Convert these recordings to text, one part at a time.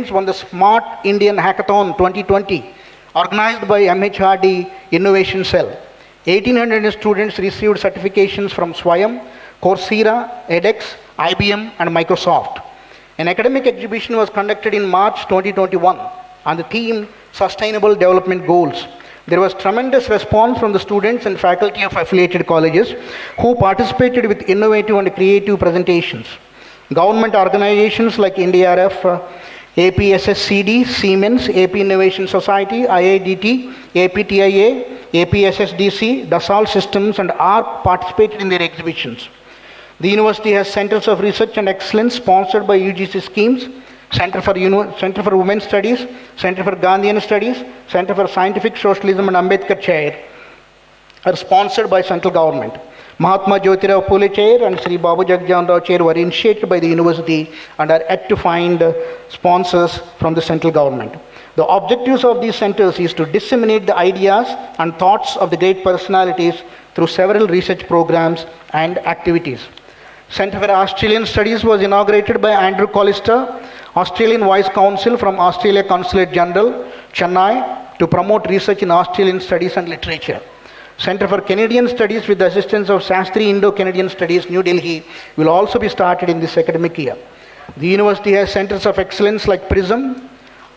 students won the Smart Indian Hackathon 2020, organized by MHRD Innovation Cell. 1,800 students received certifications from Swayam, Coursera, edX, IBM, and Microsoft. An academic exhibition was conducted in March 2021 on the theme Sustainable Development Goals. There was tremendous response from the students and faculty of affiliated colleges who participated with innovative and creative presentations. Government organizations like NDRF, APSSCD, Siemens, AP Innovation Society, IIDT, APTIA, APSSDC, Dassault Systems, and ARC participated in their exhibitions. The university has centers of research and excellence sponsored by UGC schemes, Center for Women's Studies, Center for Gandhian Studies, Center for Scientific Socialism, and Ambedkar Chair are sponsored by central government. Mahatma Jyotirao Phule Chair and Sri Babu Jagjan Rao Chair were initiated by the university and are yet to find sponsors from the central government. The objectives of these centers is to disseminate the ideas and thoughts of the great personalities through several research programs and activities. Center for Australian Studies was inaugurated by Andrew Collister, Australian Vice Consul from Australia Consulate General, Chennai, to promote research in Australian studies and literature. Center for Canadian Studies with the assistance of Shastri Indo-Canadian Studies, New Delhi, will also be started in this academic year. The university has centers of excellence like PRISM,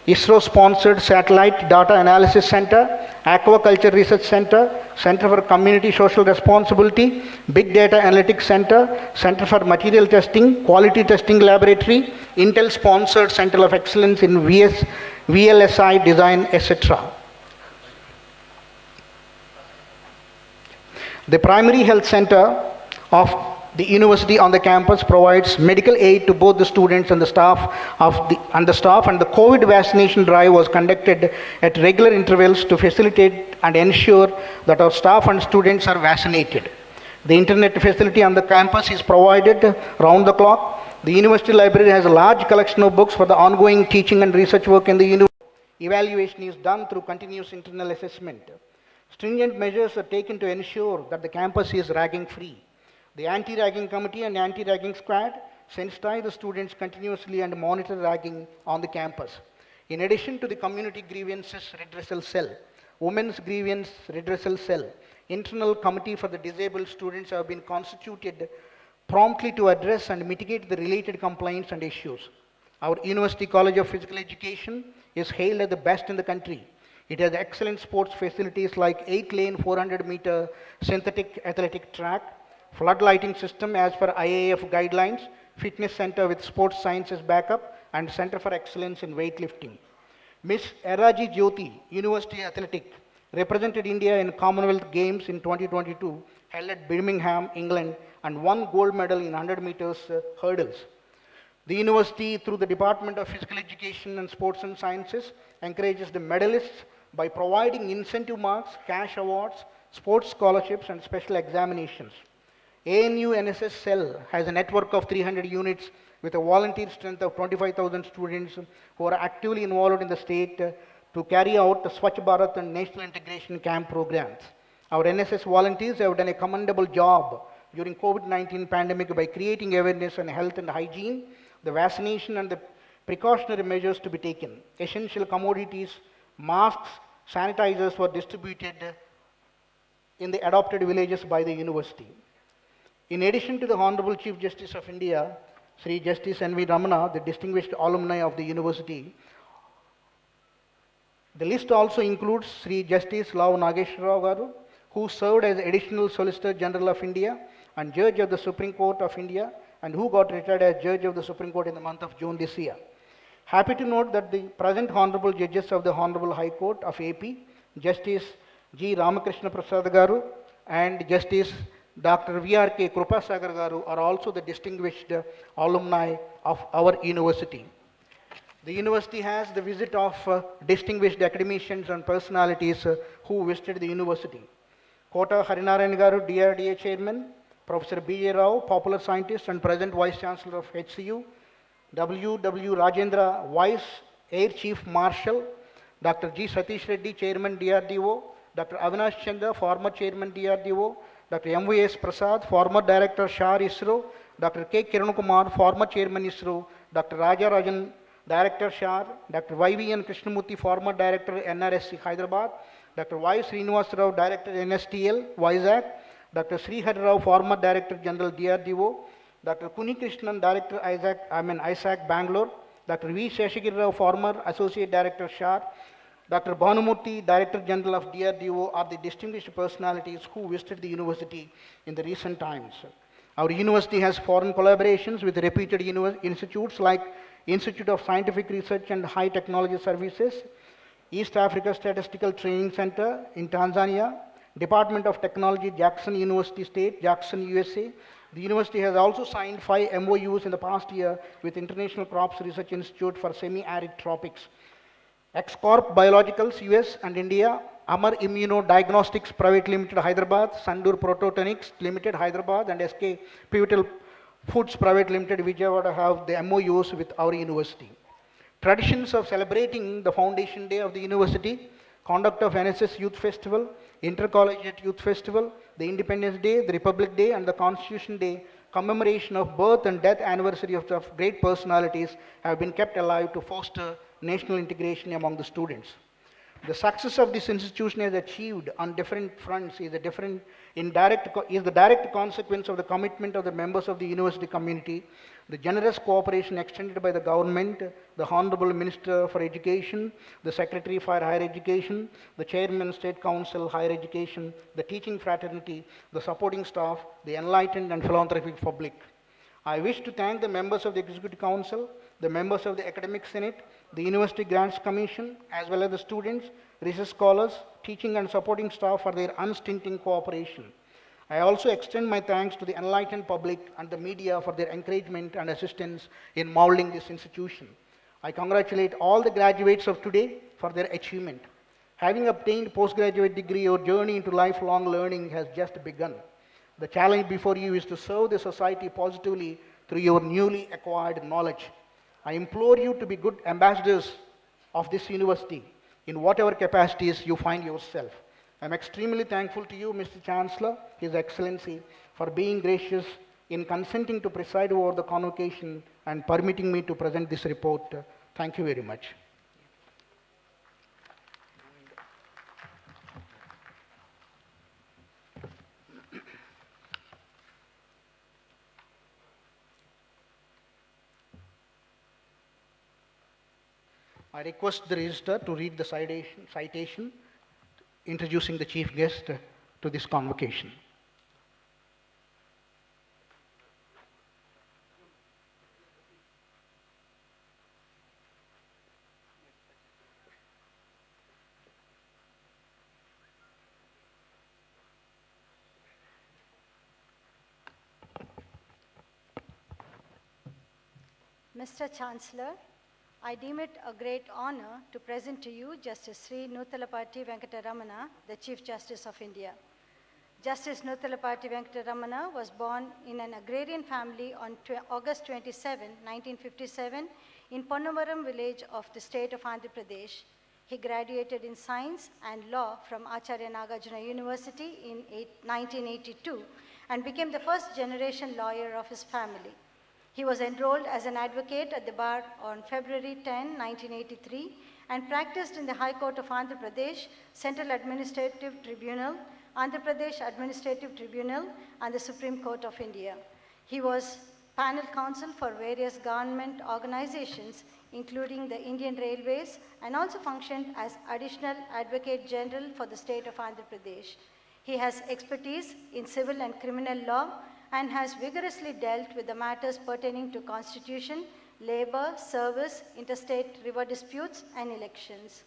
ISRO-sponsored Satellite Data Analysis Center, Aquaculture Research Center, Center for Community Social Responsibility, Big Data Analytics Center, Center for Material Testing, Quality Testing Laboratory, Intel-sponsored Center of Excellence in VLSI Design, etc. The Primary Health Center of the university on the campus provides medical aid to both the students and the staff, and the COVID vaccination drive was conducted at regular intervals to facilitate and ensure that our staff and students are vaccinated. The internet facility on the campus is provided round the clock. The university library has a large collection of books for the ongoing teaching and research work in the university. Evaluation is done through continuous internal assessment. Stringent measures are taken to ensure that the campus is ragging free. The Anti-Ragging Committee and Anti-Ragging Squad sensitize the students continuously and monitor ragging on the campus. In addition to the Community Grievances Redressal Cell, Women's Grievance Redressal Cell, Internal Committee for the Disabled Students have been constituted promptly to address and mitigate the related complaints and issues. Our University College of Physical Education is hailed as the best in the country. It has excellent sports facilities like 8-lane 400-meter synthetic athletic track, flood lighting system as per IAF guidelines, fitness center with sports sciences backup, and Center for Excellence in Weightlifting. Miss Eraji Jyoti, University Athletic, represented India in Commonwealth Games in 2022, held at Birmingham, England, and won gold medal in 100 meters hurdles. The university, through the Department of Physical Education and Sports and Sciences, encourages the medalists by providing incentive marks, cash awards, sports scholarships, and special examinations. ANU NSS Cell has a network of 300 units with a volunteer strength of 25,000 students who are actively involved in the state to carry out the Swachh Bharat and National Integration Camp programs. Our NSS volunteers have done a commendable job during COVID-19 pandemic by creating awareness on health and hygiene, the vaccination and the precautionary measures to be taken. Essential commodities, masks, sanitizers were distributed in the adopted villages by the university. In addition to the Honorable Chief Justice of India, Sri Justice NV Ramana, the distinguished alumni of the university, the list also includes Sri Justice Law Nageshwar Rao Garu, who served as Additional Solicitor General of India and Judge of the Supreme Court of India, and who got retired as Judge of the Supreme Court in the month of June this year. Happy to note that the present Honorable Judges of the Honorable High Court of AP, Justice G. Ramakrishna Prasad Garu and Justice Dr. V.R.K. Krupasagar Garu are also the distinguished alumni of our university. The university has the visit of distinguished academicians and personalities who visited the university. Kota Harinarayan Garu, DRDA Chairman, Professor B.A. Rao, popular scientist and present Vice Chancellor of HCU, W.W. Rajendra, Vice Air Chief Marshal, Dr. G. Satish Reddy, Chairman DRDO, Dr. Avinash Chanda, former Chairman DRDO, Dr. M.V.S. Prasad, former Director SHAR ISRO, Dr. K. Kiran Kumar, former Chairman ISRO, Dr. Director SHAR, Dr. YVN Krishnamurthy, former Director NRSC Hyderabad, Dr. Y. Srinivas Rao, Director NSTL, Vizag, Dr. Srihari Rao, former Director General DRDO, Dr. Kuni Krishnan, Director ISAC, Bangalore, Dr. V. Sheshagiri Rao, former Associate Director SHAR, Dr. Bhanumurthy, Director General of DRDO, are the distinguished personalities who visited the university in the recent times. Our university has foreign collaborations with reputed institutes like Institute of Scientific Research and High Technology Services, East Africa Statistical Training Center in Tanzania, Department of Technology, Jackson University State, Jackson, USA. The university has also signed 5 MOUs in the past year with International Crops Research Institute for Semi-Arid Tropics, XCorp Biologicals, US and India, Amar Immunodiagnostics Private Limited, Hyderabad, Sandur Prototonics Limited, Hyderabad, and SK Pivotal Foods Private Limited, Vijayawada, have the MOUs with our university. Traditions of celebrating the Foundation Day of the university, conduct of NSS Youth Festival, Intercollegiate Youth Festival, the Independence Day, the Republic Day, and the Constitution Day, commemoration of birth and death anniversary of great personalities have been kept alive to foster national integration among the students. The success of this institution has achieved on different fronts is the direct consequence of the commitment of the members of the university community, the generous cooperation extended by the government, the Honorable Minister for Education, the Secretary for Higher Education, the Chairman State Council Higher Education, the teaching fraternity, the supporting staff, the enlightened and philanthropic public. I wish to thank the members of the Executive Council, the members of the Academic Senate, the University Grants Commission, as well as the students, research scholars, teaching and supporting staff for their unstinting cooperation. I also extend my thanks to the enlightened public and the media for their encouragement and assistance in molding this institution. I congratulate all the graduates of today for their achievement. Having obtained postgraduate degree, your journey into lifelong learning has just begun. The challenge before you is to serve the society positively through your newly acquired knowledge. I implore you to be good ambassadors of this university in whatever capacities you find yourself. I am extremely thankful to you, Mr. Chancellor, His Excellency, for being gracious in consenting to preside over the convocation and permitting me to present this report. Thank you very much. I request the registrar to read the citation introducing the chief guest to this convocation. Mr. Chancellor, I deem it a great honor to present to you Justice Sri Nuthalapati Venkata-Ramana, the Chief Justice of India. Justice Nuthalapati Venkata-Ramana was born in an agrarian family on August 27, 1957, in Ponnavaram village of the state of Andhra Pradesh. He graduated in science and law from Acharya Nagarjuna University in 1982 and became the first generation lawyer of his family. He was enrolled as an advocate at the bar on February 10, 1983, and practiced in the High Court of Andhra Pradesh, Central Administrative Tribunal, Andhra Pradesh Administrative Tribunal, and the Supreme Court of India. He was panel counsel for various government organizations, including the Indian Railways, and also functioned as Additional Advocate General for the state of Andhra Pradesh. He has expertise in civil and criminal law, and has vigorously dealt with the matters pertaining to constitution, labor, service, interstate river disputes, and elections.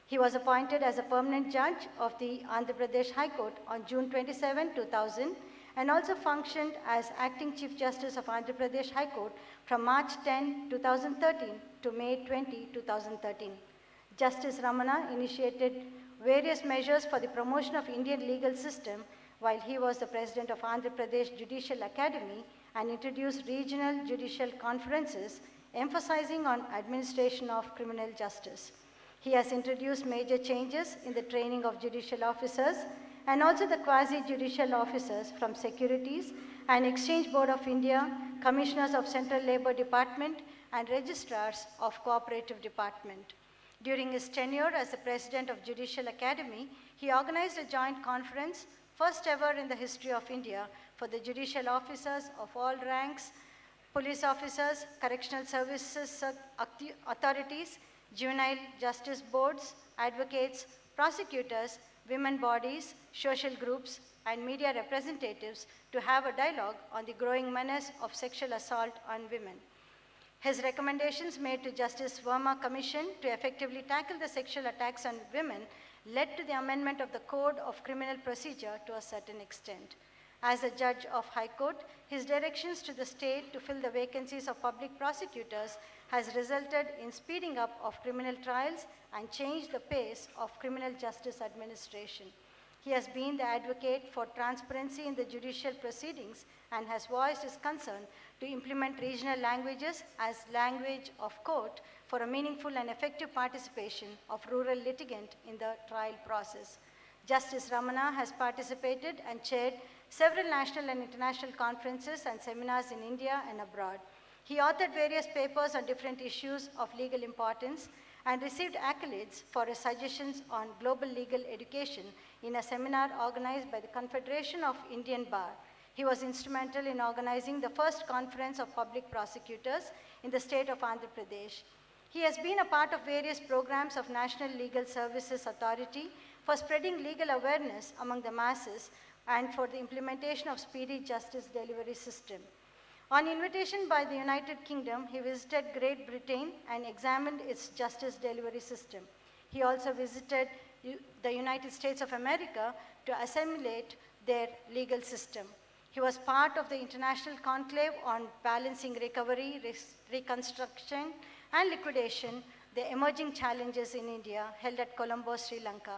He was appointed as a permanent judge of the Andhra Pradesh High Court on June 27, 2000, and also functioned as acting Chief Justice of Andhra Pradesh High Court from March 10, 2013 to May 20, 2013. Justice Ramana initiated various measures for the promotion of Indian legal system while he was the president of Andhra Pradesh Judicial Academy, and introduced regional judicial conferences emphasizing on administration of criminal justice. He has introduced major changes in the training of judicial officers and also the quasi-judicial officers from Securities and Exchange Board of India, Commissioners of Central Labour Department, and registrars of Cooperative Department. During his tenure as the President of Judicial Academy, he organized a joint conference, first ever in the history of India, for the judicial officers of all ranks, police officers, correctional services authorities, juvenile justice boards, advocates, prosecutors, women bodies, social groups, and media representatives to have a dialogue on the growing menace of sexual assault on women. His recommendations made to Justice Verma Commission to effectively tackle the sexual attacks on women led to the amendment of the Code of Criminal Procedure to a certain extent. As a judge of High Court, his directions to the state to fill the vacancies of public prosecutors has resulted in speeding up of criminal trials and changed the pace of criminal justice administration. He has been the advocate for transparency in the judicial proceedings and has voiced his concern to implement regional languages as language of court for a meaningful and effective participation of rural litigant in the trial process. Justice Ramana has participated and chaired several national and international conferences and seminars in India and abroad. He authored various papers on different issues of legal importance and received accolades for his suggestions on global legal education in a seminar organized by the Confederation of Indian Bar. He was instrumental in organizing the first conference of public prosecutors in the state of Andhra Pradesh. He has been a part of various programs of National Legal Services Authority for spreading legal awareness among the masses and for the implementation of speedy justice delivery system. On invitation by the United Kingdom, he visited Great Britain and examined its justice delivery system. He also visited the United States of America to assimilate their legal system. He was part of the International Conclave on Balancing Recovery, Reconstruction, and Liquidation, the Emerging Challenges in India, held at Colombo, Sri Lanka.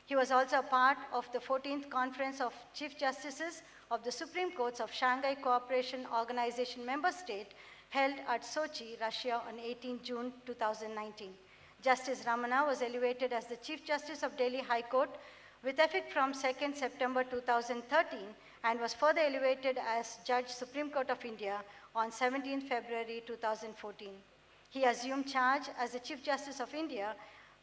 He was also a part of the 14th Conference of Chief Justices of the Supreme Courts of Shanghai Cooperation Organization member state, held at Sochi, Russia on 18 June 2019. Justice Ramana was elevated as the Chief Justice of Delhi High Court with effect from 2nd September 2013 and was further elevated as Judge Supreme Court of India on 17 February 2014. He assumed charge as the Chief Justice of India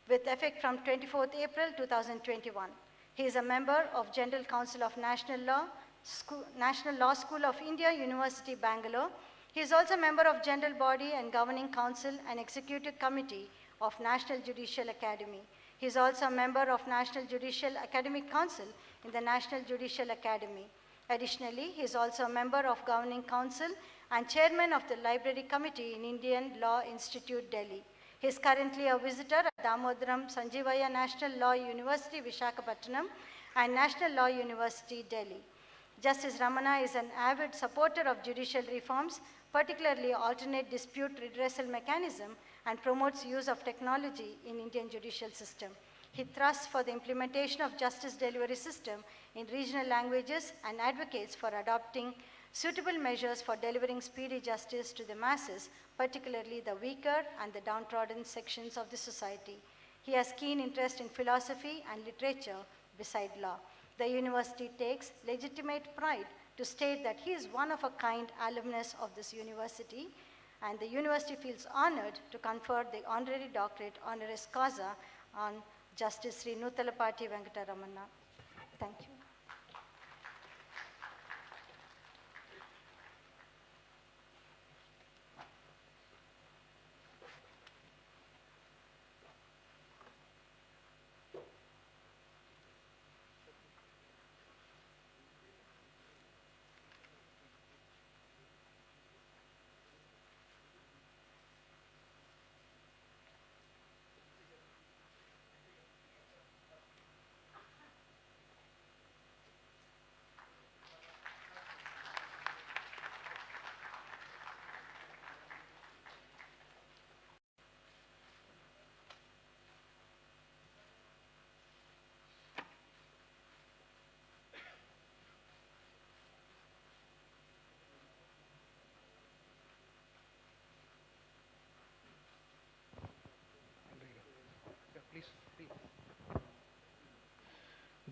with effect from 24th April 2021. He is a member of General Council of National Law School of India, University, Bangalore. He is also a member of General Body and Governing Council and Executive Committee of National Judicial Academy. He is also a member of National Judicial Academic Council in the National Judicial Academy. Additionally, he is also a member of Governing Council and Chairman of the Library Committee in Indian Law Institute, Delhi. He is currently a visitor at Damodaram Sanjeevaya National Law University, Visakhapatnam, and National Law University, Delhi. Justice Ramana is an avid supporter of judicial reforms, particularly alternate dispute redressal mechanism, and promotes use of technology in Indian judicial system. He thrusts for the implementation of justice delivery system in regional languages and advocates for adopting suitable measures for delivering speedy justice to the masses, particularly the weaker and the downtrodden sections of the society. He has keen interest in philosophy and literature beside law. The university takes legitimate pride to state that he is one of a kind alumnus of this university, and the university feels honored to confer the honorary doctorate honoris causa on Justice Sri Nuthalapati Venkata Ramana. Thank you.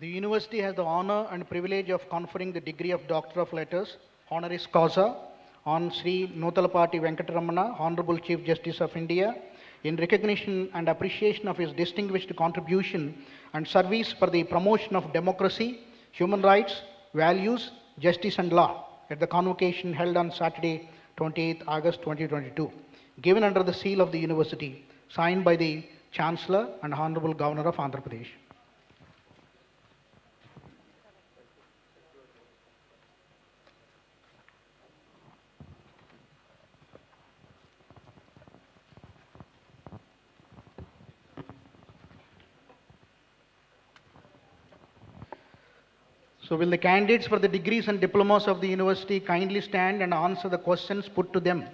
The university has the honor and privilege of conferring the degree of Doctor of Letters, honoris causa, on Sri Nutalapati Venkataramana, Honorable Chief Justice of India, in recognition and appreciation of his distinguished contribution and service for the promotion of democracy, human rights, values, justice and law at the convocation held on Saturday, 28th August 2022, given under the seal of the university, signed by the Chancellor and Honorable Governor of Andhra Pradesh. So will the candidates for the degrees and diplomas of the university kindly stand and answer the questions put to them?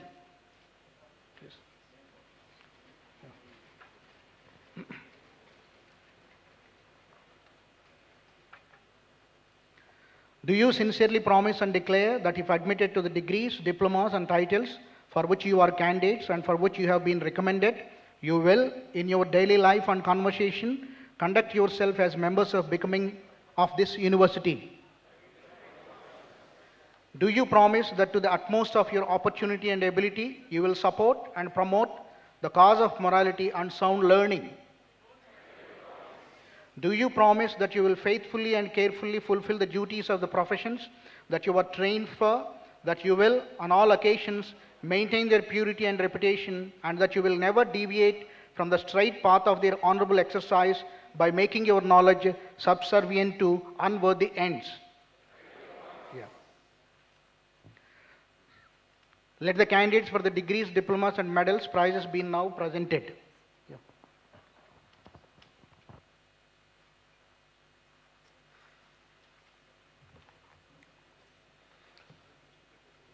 Do you sincerely promise and declare that if admitted to the degrees, diplomas and titles for which you are candidates and for which you have been recommended, you will, in your daily life and conversation, conduct yourself as members of this university? Do you promise that to the utmost of your opportunity and ability, you will support and promote the cause of morality and sound learning? Do you promise that you will faithfully and carefully fulfill the duties of the professions that you are trained for, that you will, on all occasions, maintain their purity and reputation, and that you will never deviate from the straight path of their honorable exercise by making your knowledge subservient to unworthy ends? Yeah. Let the candidates for the degrees, diplomas and medals prizes be now presented. Yeah.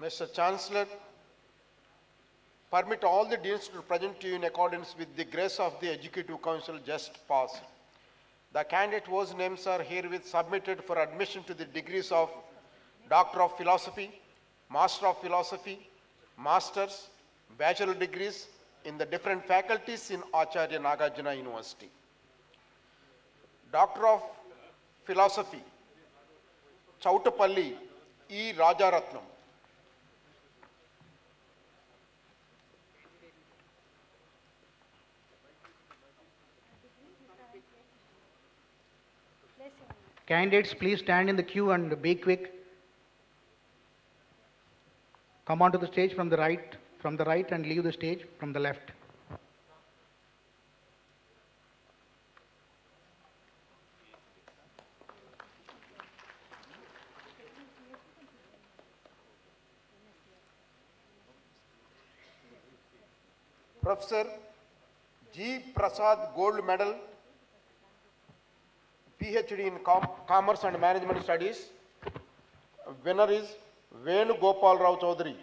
Mr. Chancellor, permit all the deans to present to you in accordance with the grace of the Executive Council just passed. The candidate whose names are herewith submitted for admission to the degrees of Doctor of Philosophy, Master of Philosophy, Masters, Bachelor degrees in the different faculties in Acharya Nagarjuna University. Doctor of Philosophy, Chautapalli E. Rajaratnam. Candidates, please stand in the queue and be quick. Come onto the stage from the right and leave the stage from the left. Professor G. Prasad Gold Medal, PhD in Commerce and Management Studies. Winner is Venu Gopal Rao Chaudhary.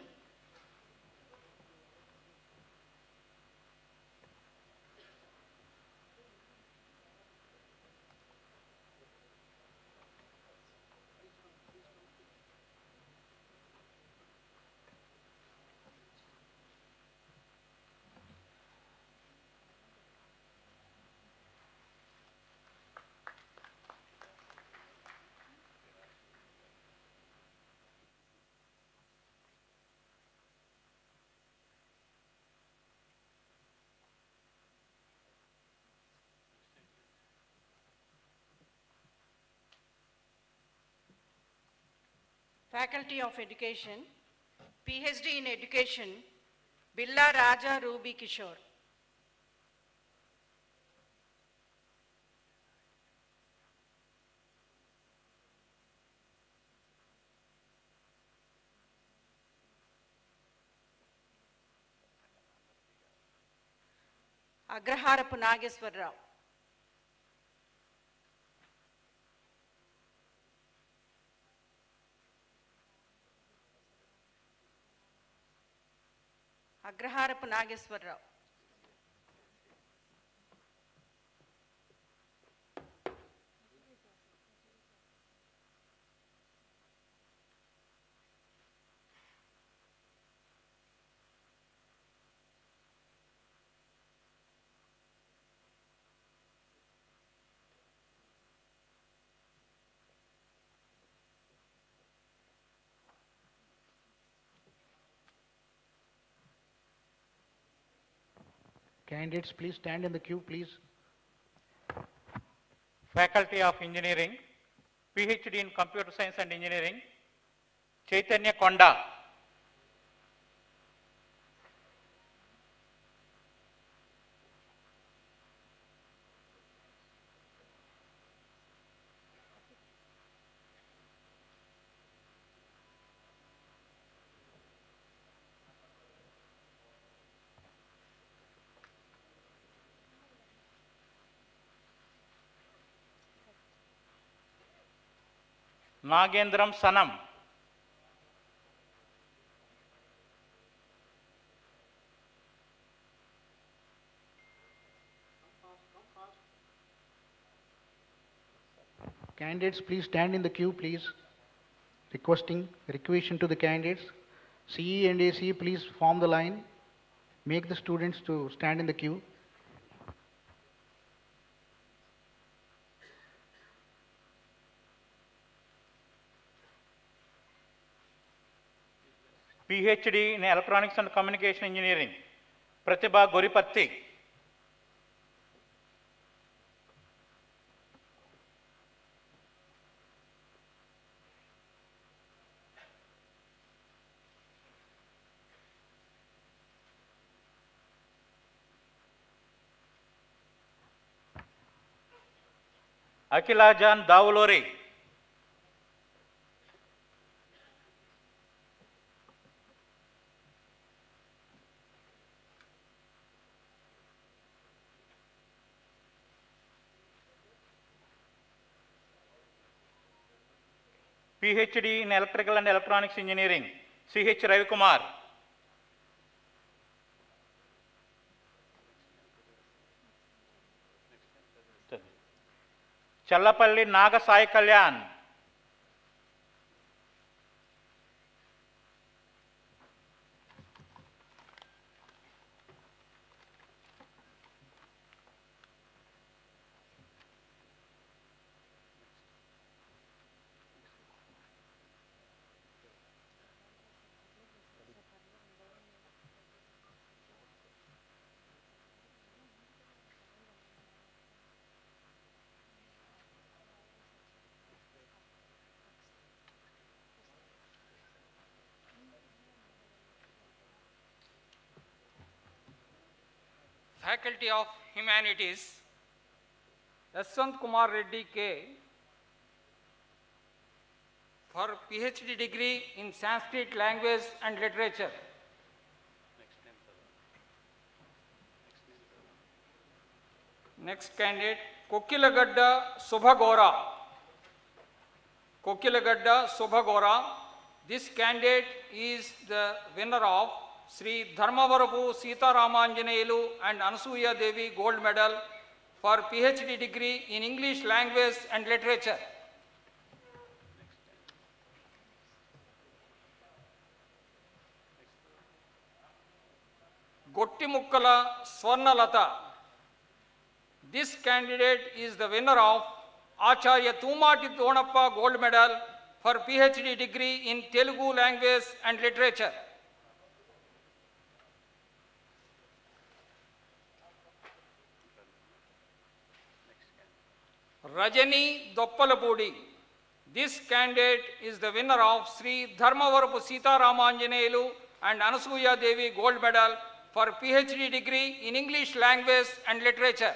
Faculty of Education, PhD in Education, Billa Raja Ruby Kishore. Agraharapu Nageswarrao. Agraharapu Nageswarrao. Candidates, please stand in the queue, please. Faculty of Engineering, PhD in Computer Science and Engineering, Chaitanya Konda. Nagendram Sanam. Candidates, please stand in the queue, please. Requesting to the candidates. CE and ACE, please form the line. Make the students to stand in the queue. PhD in Electronics and Communication Engineering, Pratibha Goripatti. Akila Jan Davulori. PhD in Electrical and Electronics Engineering, CH Ravikumar. Challapalli Naga Sai Kalyan. Faculty of Humanities, Yashwant Kumar Reddy K. for PhD degree in Sanskrit language and literature. Next candidate, Kokilagadda Subhagora. Kokilagadda Subhagora. This candidate is the winner of Sri Dharmavarapu Sita Ramanjaneyulu and Anasuya Devi Gold Medal for PhD degree in English language and literature. Gottimukkala Swarnalata. This candidate is the winner of Acharya Tumati Donappa Gold Medal for PhD degree in Telugu language and literature. Rajani Doppalapudi. This candidate is the winner of Sri Dharmavarapu Sita Ramanjaneyulu and Anasuya Devi Gold Medal for PhD degree in English language and literature.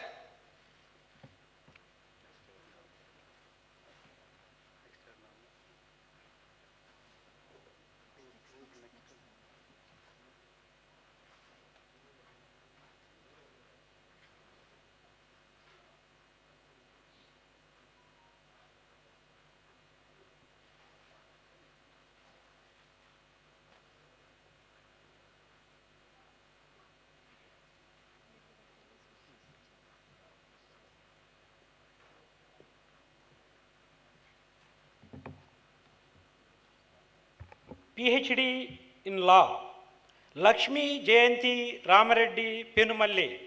PhD in Law, Lakshmi Jayanti Ramareddy Penumalli.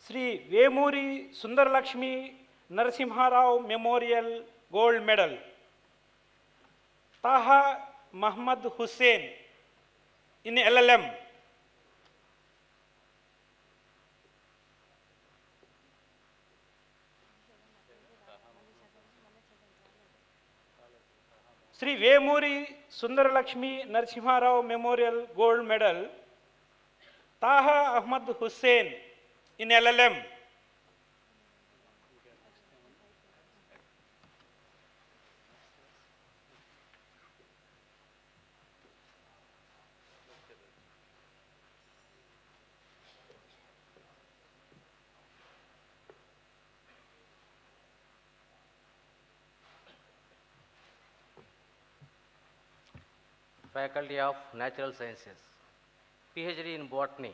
Sri Vemuri Sundar Lakshmi Narasimha Rao Memorial Gold Medal. Taha Muhammad Hussain in LLM. Sri Vemuri Sundaralakshmi Narasimharao Memorial Gold Medal, Taha Ahmad Hussain in LLM. Faculty of Natural Sciences, PhD in Botany,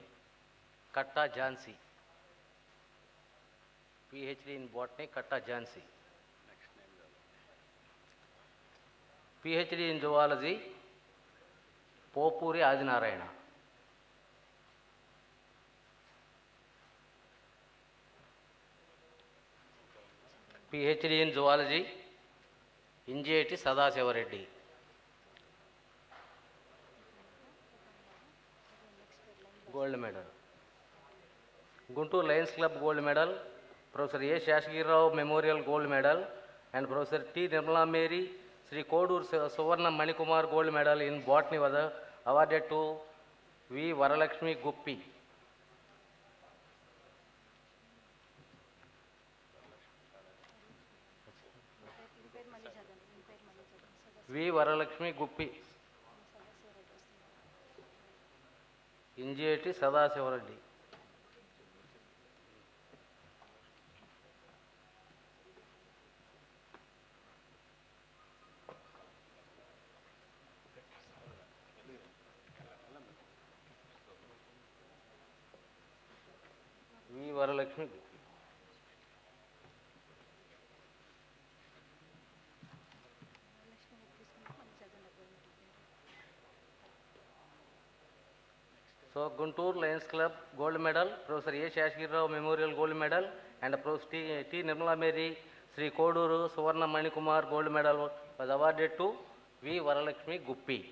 Katta Jhansi. PhD in Botany, Katta Jhansi. PhD in Zoology, Popuri Adinarayana. PhD in Zoology, Injeti Sadasiva Reddy. Gold medal. Guntur Lions Club gold medal, Professor A. Shashagiri Rao Memorial gold medal, and Professor T. Nirmala Mary Sri Kodur Suvarna Manikumar gold medal in botany was awarded to V. Varalakshmi Guppi. V. Varalakshmi Guppi. Injeti Sadasiva Reddy. V. Varalakshmi Guppi. So, Guntur Lions Club gold medal, Professor A. Shashagiri Rao Memorial gold medal, and Professor T. Nirmala Mary Sri Koduru Suvarna Manikumar gold medal was awarded to V. Varalakshmi Guppi.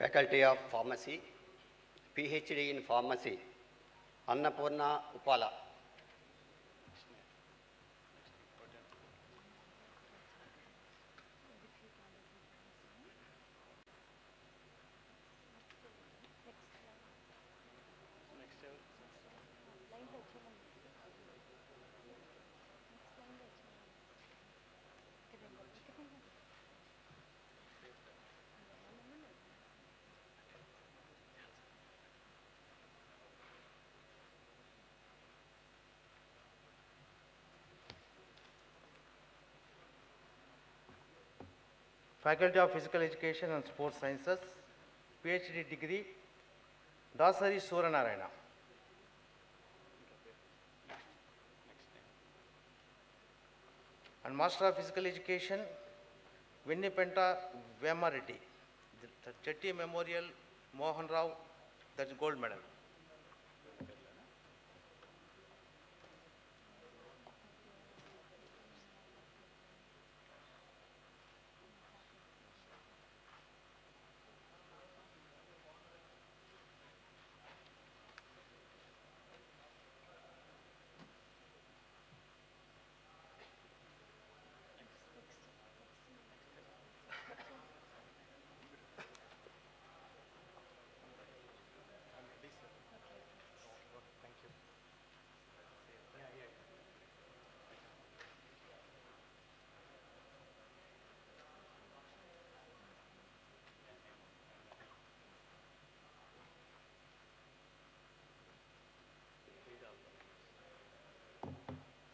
Faculty of Pharmacy, PhD in Pharmacy, Annapurna Upala. Faculty of Physical Education and Sports Sciences, PhD degree, Dasari Suranarayana. And Master of Physical Education, Vinnipenta Vemareddy, the Chetty Memorial Mohan Rao, that's gold medal.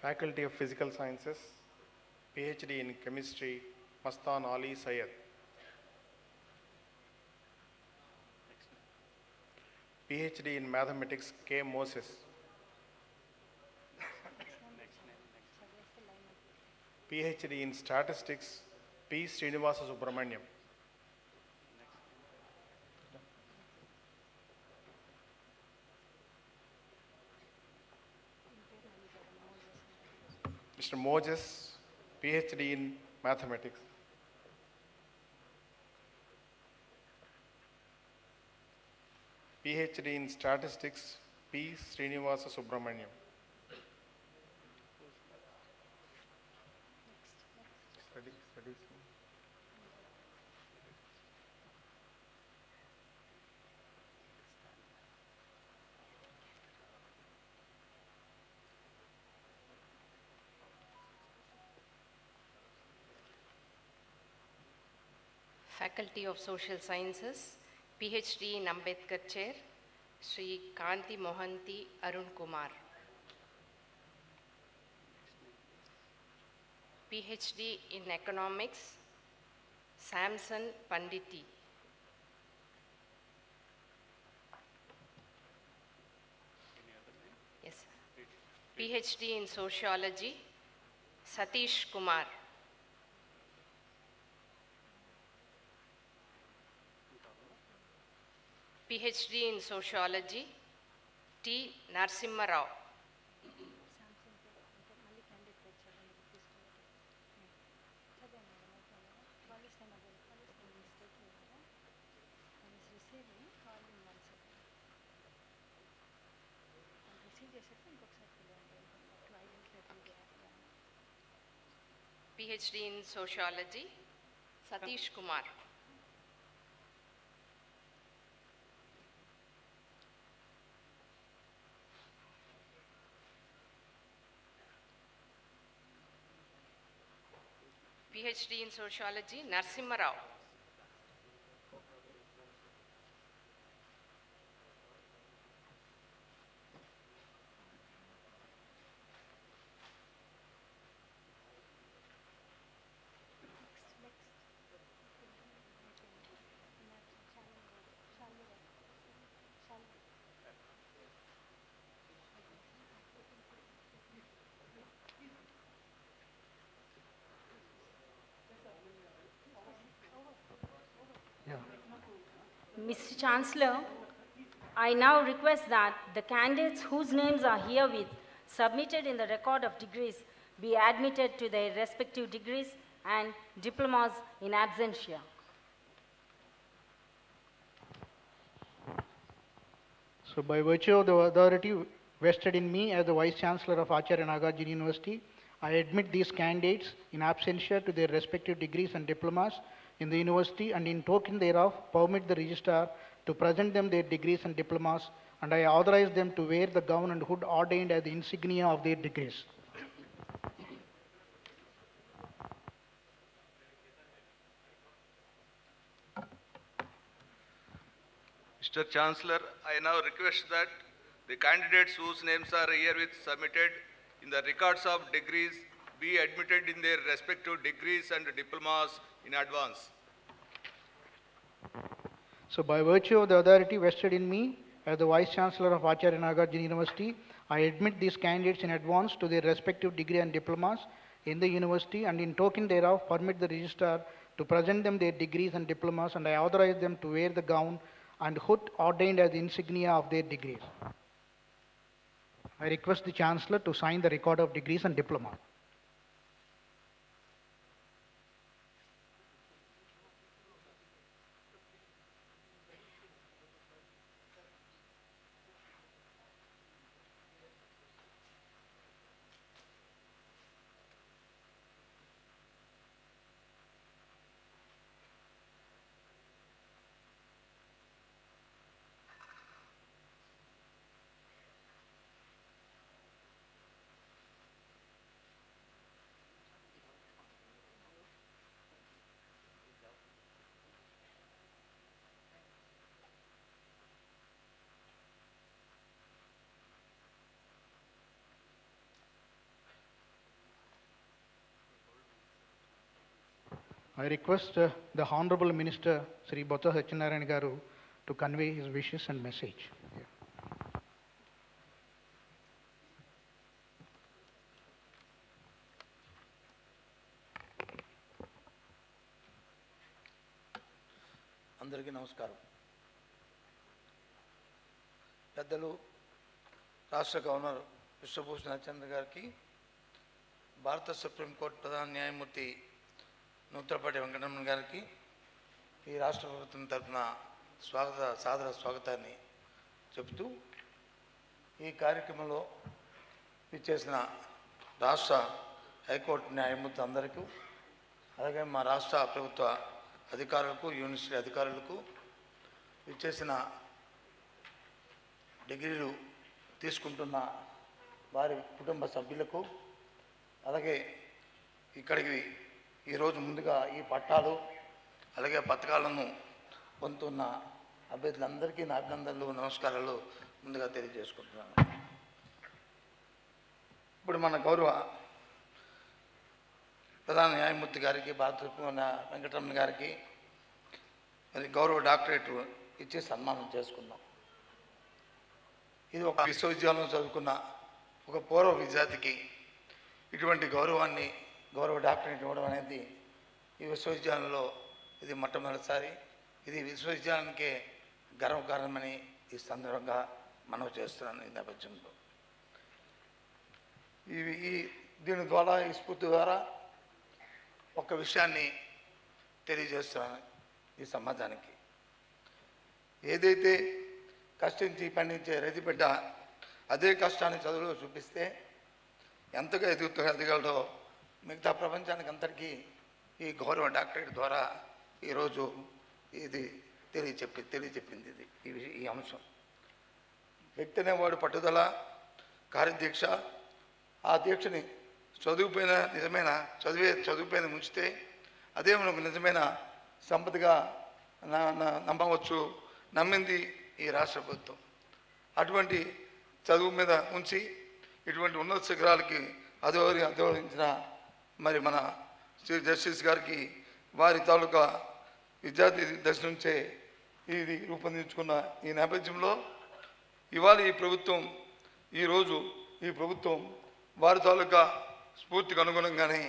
Faculty of Physical Sciences, PhD in Chemistry, Mastan Ali Syed. PhD in Mathematics, K. Moses. PhD in Statistics, P. Srinivasa Subramaniam. Mr. Moses, PhD in Mathematics. PhD in Statistics, P. Srinivasa Subramaniam. Studies. Faculty of Social Sciences, PhD in Ambedkar Chair, Sri Kanti Mohanty Arun Kumar. PhD in Economics, Samson Panditi. Yes, sir. PhD in Sociology, Satish Kumar. PhD in Sociology, T. Narasimha Rao. PhD in Sociology, Satish Kumar. PhD in Sociology, Narasimha Rao. Mr. Chancellor, I now request that the candidates whose names are herewith submitted in the record of degrees be admitted to their respective degrees and diplomas in absentia. So by virtue of the authority vested in me as the Vice Chancellor of Acharya Nagarjuna University, I admit these candidates in absentia to their respective degrees and diplomas in the university, and in token thereof permit the registrar to present them their degrees and diplomas, and I authorize them to wear the gown and hood ordained as the insignia of their degrees. Mr. Chancellor, I now request that the candidates whose names are herewith submitted in the records of degrees be admitted in their respective degrees and diplomas in advance. So by virtue of the authority vested in me as the Vice Chancellor of Acharya Nagarjuna University, I admit these candidates in advance to their respective degree and diplomas in the university, and in token thereof permit the registrar to present them their degrees and diplomas, and I authorize them to wear the gown and hood ordained as the insignia of their degrees. I request the Chancellor to sign the record of degrees and diploma. I request the Honorable Minister, Sri Botha Satyanarayana Garu, to convey his wishes and message. అందరికీ నమస్కారం. పెద్దలు రాష్ట్ర governor Vishwabhushan ఆచార్య గారికి, భారత supreme court ప్రధాన న్యాయమూర్తి నూతలపాటి వెంకటరమణ గారికి ఈ రాష్ట్ర ప్రభుత్వం తరఫున సాదర స్వాగతాన్ని చెబుతూ, ఈ కార్యక్రమంలో ఇచ్చేసిన రాష్ట్ర హైకోర్టు న్యాయమూర్తి అందరికీ, అలాగే మా రాష్ట్ర ప్రభుత్వ అధికారులకు, యూనివర్సిటీ అధికారులకు, ఇచ్చేసిన డిగ్రీలు తీసుకుంటున్న వారి కుటుంబ సభ్యులకు, అలాగే ఇక్కడికి ఈరోజు ముందుగా ఈ పట్టాలు అలాగే పథకాలను పొందుతున్న అభ్యర్థులందరికీ నా అభినందనలు, నమస్కారాలు ముందుగా తెలియజేసుకుంటున్నాను. ఇప్పుడు మన గౌరవ ప్రధాన న్యాయమూర్తి గారికి, భారత వెంకటరమణ గారికి మరి గౌరవ డాక్టరేట్ ఇచ్చి సన్మానం చేసుకున్నాం. ఇది ఒక విశ్వవిద్యాలయంలో చదువుకున్న ఒక పూర్వ విద్యార్థికి ఇటువంటి గౌరవ డాక్టరేట్ ఇవ్వడం అనేది ఈ విశ్వవిద్యాలయంలో ఇది మొట్టమొదటిసారి. ఇది విశ్వవిద్యాలయానికే గర్వకారణమని ఈ సందర్భంగా మనవి చేస్తున్నాను. ఈ నేపథ్యంలో దీని ద్వారా, ఈ స్ఫూర్తి ద్వారా ఒక విషయాన్ని తెలియజేస్తున్నాను ఈ సమాజానికి. ఏదైతే కష్టించి పండించే రైతు బిడ్డ అదే కష్టాన్ని చదువులో చూపిస్తే ఎంతగా ఎదగలడో మిగతా ప్రపంచానికి అందరికీ ఈ గౌరవ డాక్టరేట్ ద్వారా ఈరోజు ఇది తెలియచెప్పింది ఈ అంశం. వ్యక్తి అనేవాడు పట్టుదల, కార్యదీక్ష, ఆ దీక్షని చదువుపైన ఉంచితే అదే మనకు నిజమైన సంపదగా నమ్మవచ్చు. నమ్మింది ఈ రాష్ట్ర ప్రభుత్వం. అటువంటి చదువు మీద ఉంచి ఇటువంటి ఉన్నత శిఖరాలకి అధిరోహించిన మరి మన చీఫ్ జస్టిస్ గారికి, వారి తాలూకా విద్యార్థి దశ నుంచే ఇది రూపొందించుకున్న ఈ నేపథ్యంలో ఇవాళ ఈ ప్రభుత్వం వారి తాలూకా స్ఫూర్తికి అనుగుణంగానే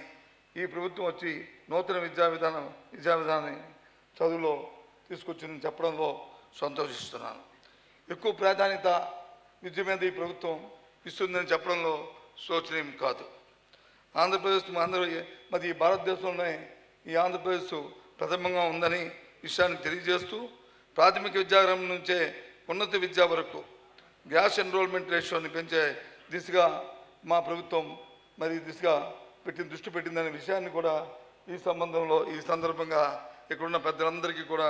ఈ ప్రభుత్వం వచ్చి నూతన విద్యా విధానాన్ని చదువులో తీసుకొచ్చిందని చెప్పడంలో సంతోషిస్తున్నాను. ఎక్కువ ప్రాధాన్యత విద్య మీద ఈ ప్రభుత్వం ఇస్తుందని చెప్పడంలో శోచనీయం కాదు. మరి ఈ భారతదేశంలోనే ఈ ఆంధ్రప్రదేశ్ ప్రథమంగా ఉందని విషయాన్ని తెలియజేస్తూ, ప్రాథమిక విద్యారంగం నుంచే ఉన్నత విద్య వరకు గ్యాస్ ఎన్రోల్మెంట్ రేషియోని పెంచే దిశగా మా ప్రభుత్వం దృష్టి పెట్టిందనే విషయాన్ని కూడా ఈ సందర్భంగా ఇక్కడున్న పెద్దలందరికీ కూడా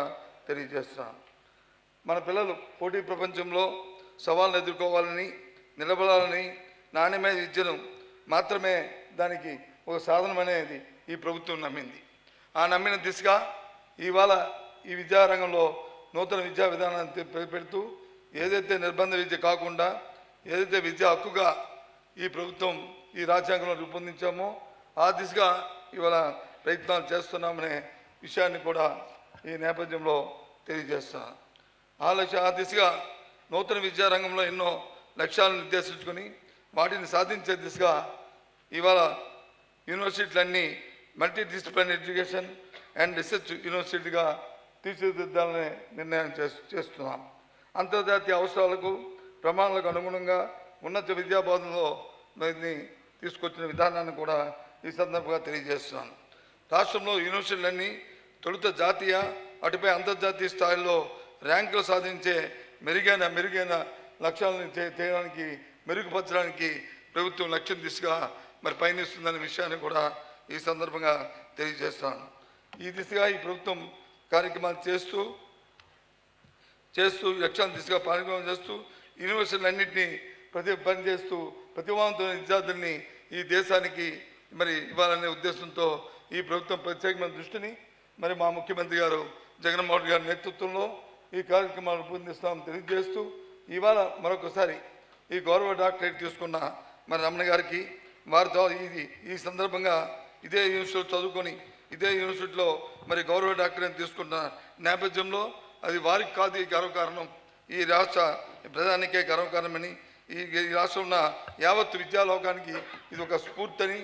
తెలియజేస్తున్నాను. మన పిల్లలు పోటీ ప్రపంచంలో సవాళ్ళను ఎదుర్కోవాలని, నిలబడాలని, నాణ్యమైన విద్యను మాత్రమే దానికి ఒక సాధనం అనేది ఈ ప్రభుత్వం నమ్మింది. ఆ నమ్మిన దిశగా ఇవాళ ఈ విద్యారంగంలో నూతన విద్యా విధానాన్ని పెడుతూ, ఏదైతే నిర్బంధ విద్య కాకుండా ఏదైతే విద్యా హక్కుగా ఈ ప్రభుత్వం ఈ రాజ్యాంగంలో రూపొందించామో ఆ దిశగా ఇవాళ ప్రయత్నాలు చేస్తున్నామనే విషయాన్ని కూడా ఈ నేపథ్యంలో తెలియజేస్తున్నాను. ఆ దిశగా నూతన విద్యారంగంలో ఎన్నో లక్ష్యాలను నిర్దేశించుకొని వాటిని సాధించే దిశగా ఇవాళ యూనివర్సిటీలన్నీ multi disciplinary education and research యూనివర్సిటీగా తీర్చిదిద్దాలనే నిర్ణయం చేస్తున్నాం. అంతర్జాతీయ అవసరాలకు, ప్రమాణాలకు అనుగుణంగా ఉన్నత విద్యాబోధనలో తీసుకొచ్చిన విధానాన్ని కూడా ఈ సందర్భంగా తెలియజేస్తున్నాను. రాష్ట్రంలో యూనివర్సిటీలన్నీ తొలుత జాతీయ, అటుపై అంతర్జాతీయ స్థాయిలో ర్యాంకులు సాధించే మెరుగైన లక్ష్యాలను చేయడానికి, మెరుగుపరచడానికి ప్రభుత్వం లక్ష్యం దిశగా పయనిస్తుందనే విషయాన్ని కూడా ఈ సందర్భంగా తెలియజేస్తాను. ఈ దిశగా ఈ ప్రభుత్వం కార్యక్రమాలు చేస్తూ లక్ష్యాల దిశగా కార్యక్రమం చేస్తూ యూనివర్సిటీలన్నింటినీ పనిచేస్తూ ప్రతిభావంతమైన విద్యార్థుల్ని ఈ దేశానికి ఇవ్వాలనే ఉద్దేశంతో ఈ ప్రభుత్వం ప్రత్యేకమైన దృష్టిని మా ముఖ్యమంత్రి గారు జగన్మోహన్ గారి నేతృత్వంలో ఈ కార్యక్రమాలు రూపొందిస్తామని తెలియజేస్తూ, ఇవాళ మరొకసారి ఈ గౌరవ డాక్టరేట్ తీసుకున్న రమణ గారికి, వారితో ఈ సందర్భంగా ఇదే యూనివర్సిటీలో చదువుకొని ఇదే యూనివర్సిటీలో మరి గౌరవ డాక్టరేట్ తీసుకున్న నేపథ్యంలో అది వారికి కాదు ఈ గర్వకారణం, ఈ రాష్ట్ర ప్రధానికే గర్వకారణమని, ఈ రాష్ట్రంలో ఉన్న యావత్ విద్యాలోకానికి ఇది ఒక స్ఫూర్తిని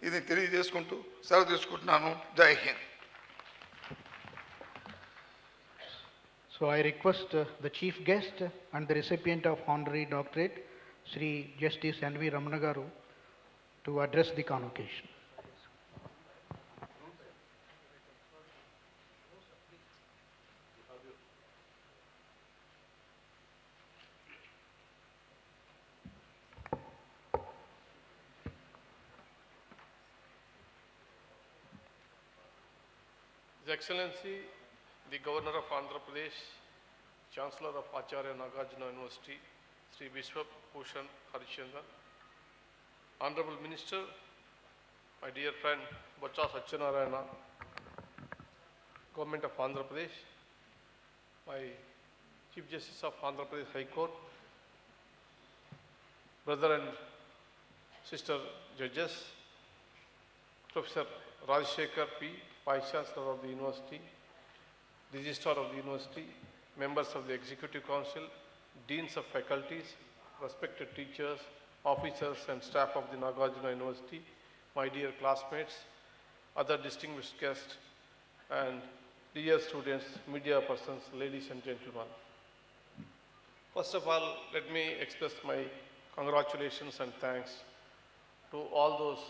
ఇది తెలియజేసుకుంటూ సెలవు తీసుకుంటున్నాను. జై Hind. So I request the chief guest and the recipient of honorary doctorate, Sri Justice NV Ramana garu, to address the convocation. His Excellency, the Governor of Andhra Pradesh, Chancellor of Acharya Nagarjuna University, Sri Vishwa Bhushan Harichandran, Honorable Minister, my dear friend Boccha Satyanarayana, Government of Andhra Pradesh, my Chief Justice of Andhra Pradesh High Court, brother and sister judges, Professor Rajshekar P., Vice Chancellor of the University, Registrar of the University, members of the Executive Council, Deans of Faculties, respected teachers, officers and staff of the Nagarjuna University, my dear classmates, other distinguished guests, and dear students, media persons, ladies and gentlemen. First of all, let me express my congratulations and thanks to all those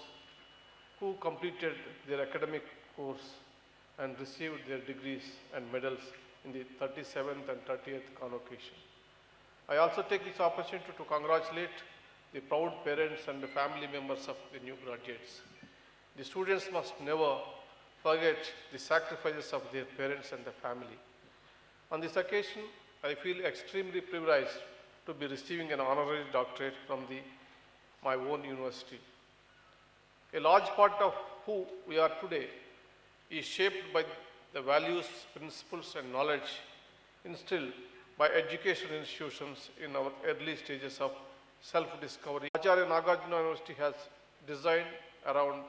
who completed their academic course and received their degrees and medals in the 37th and 30th Convocation. I also take this opportunity to congratulate the proud parents and the family members of the new graduates. The students must never forget the sacrifices of their parents and the family. On this occasion, I feel extremely privileged to be receiving an honorary doctorate from my own university. A large part of who we are today is shaped by the values, principles and knowledge instilled by educational institutions in our early stages of self-discovery. Acharya Nagarjuna University has designed around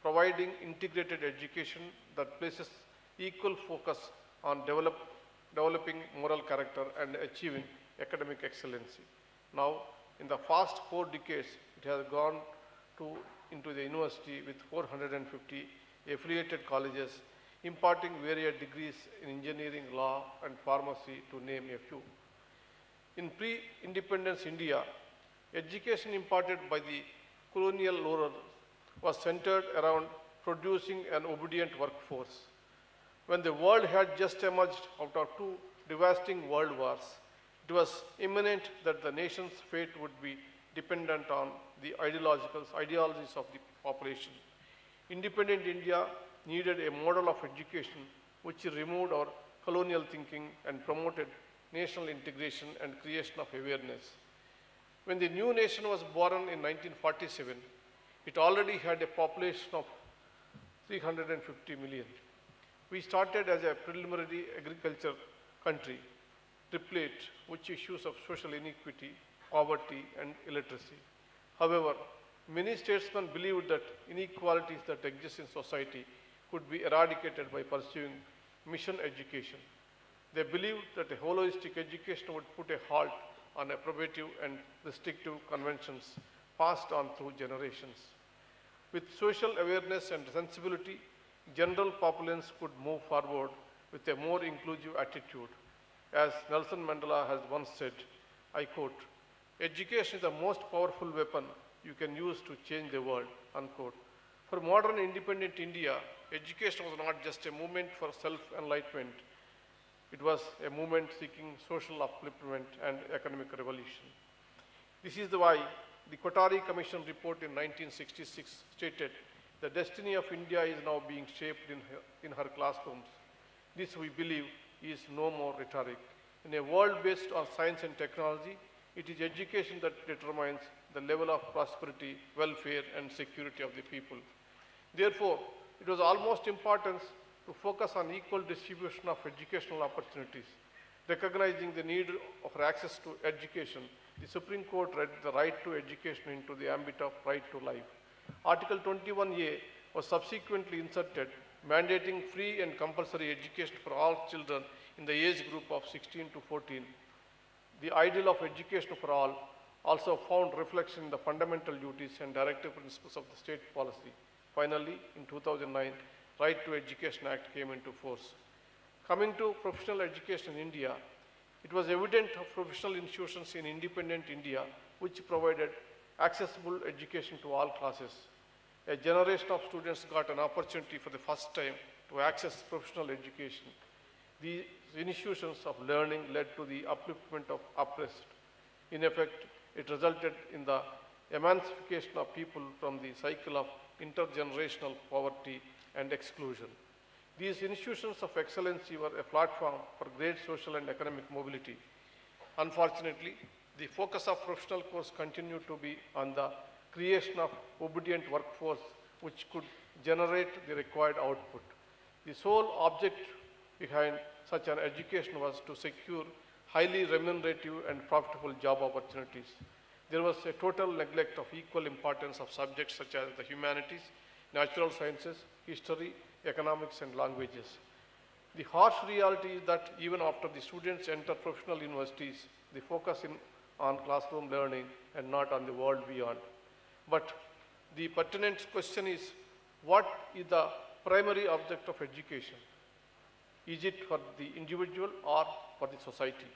providing integrated education that places equal focus on developing moral character and achieving academic excellency. Now, in the past 4 decades, it has gone into the university with 450 affiliated colleges, imparting various degrees in engineering, law, and pharmacy, to name a few. In pre-independence India, education imparted by the colonial rulers was centered around producing an obedient workforce. When the world had just emerged out of 2 devastating world wars, it was imminent that the nation's fate would be dependent on the ideologies of the population. Independent India needed a model of education which removed our colonial thinking and promoted national integration and creation of awareness. When the new nation was born in 1947, it already had a population of 350 million. We started as a preliminary agriculture country, replete with issues of social inequity, poverty and illiteracy. However, many statesmen believed that inequalities that exist in society could be eradicated by pursuing mission education. They believed that a holistic education would put a halt on approbative and restrictive conventions passed on through generations. With social awareness and sensibility, general populace could move forward with a more inclusive attitude. As Nelson Mandela has once said, I quote, "Education is the most powerful weapon you can use to change the world," unquote. For modern independent India, education was not just a movement for self-enlightenment. It was a movement seeking social upliftment and economic revolution. This is why the Kothari Commission report in 1966 stated, "The destiny of India is now being shaped in her classrooms." This, we believe, is no more rhetoric. In a world based on science and technology, it is education that determines the level of prosperity, welfare, and security of the people. Therefore, it was almost important to focus on equal distribution of educational opportunities. Recognizing the need for access to education, the Supreme Court read the right to education into the ambit of right to life. Article 21A was subsequently inserted mandating free and compulsory education for all children in the age group of 16 to 14. The ideal of education for all also found reflection in the fundamental duties and directive principles of the state policy. Finally, in 2009, Right to Education Act came into force. Coming to professional education in India, it was evident of professional institutions in independent India which provided accessible education to all classes. A generation of students got an opportunity for the first time to access professional education. These institutions of learning led to the upliftment of oppressed. In effect, it resulted in the emancipation of people from the cycle of intergenerational poverty and exclusion. These institutions of excellency were a platform for great social and economic mobility. Unfortunately, the focus of professional course continued to be on the creation of obedient workforce which could generate the required output. The sole object behind such an education was to secure highly remunerative and profitable job opportunities. There was a total neglect of equal importance of subjects such as the humanities, natural sciences, history, economics, and languages. The harsh reality is that even after the students enter professional universities, they focus on classroom learning and not on the world beyond. But the pertinent question is, what is the primary object of education? Is it for the individual or for the society?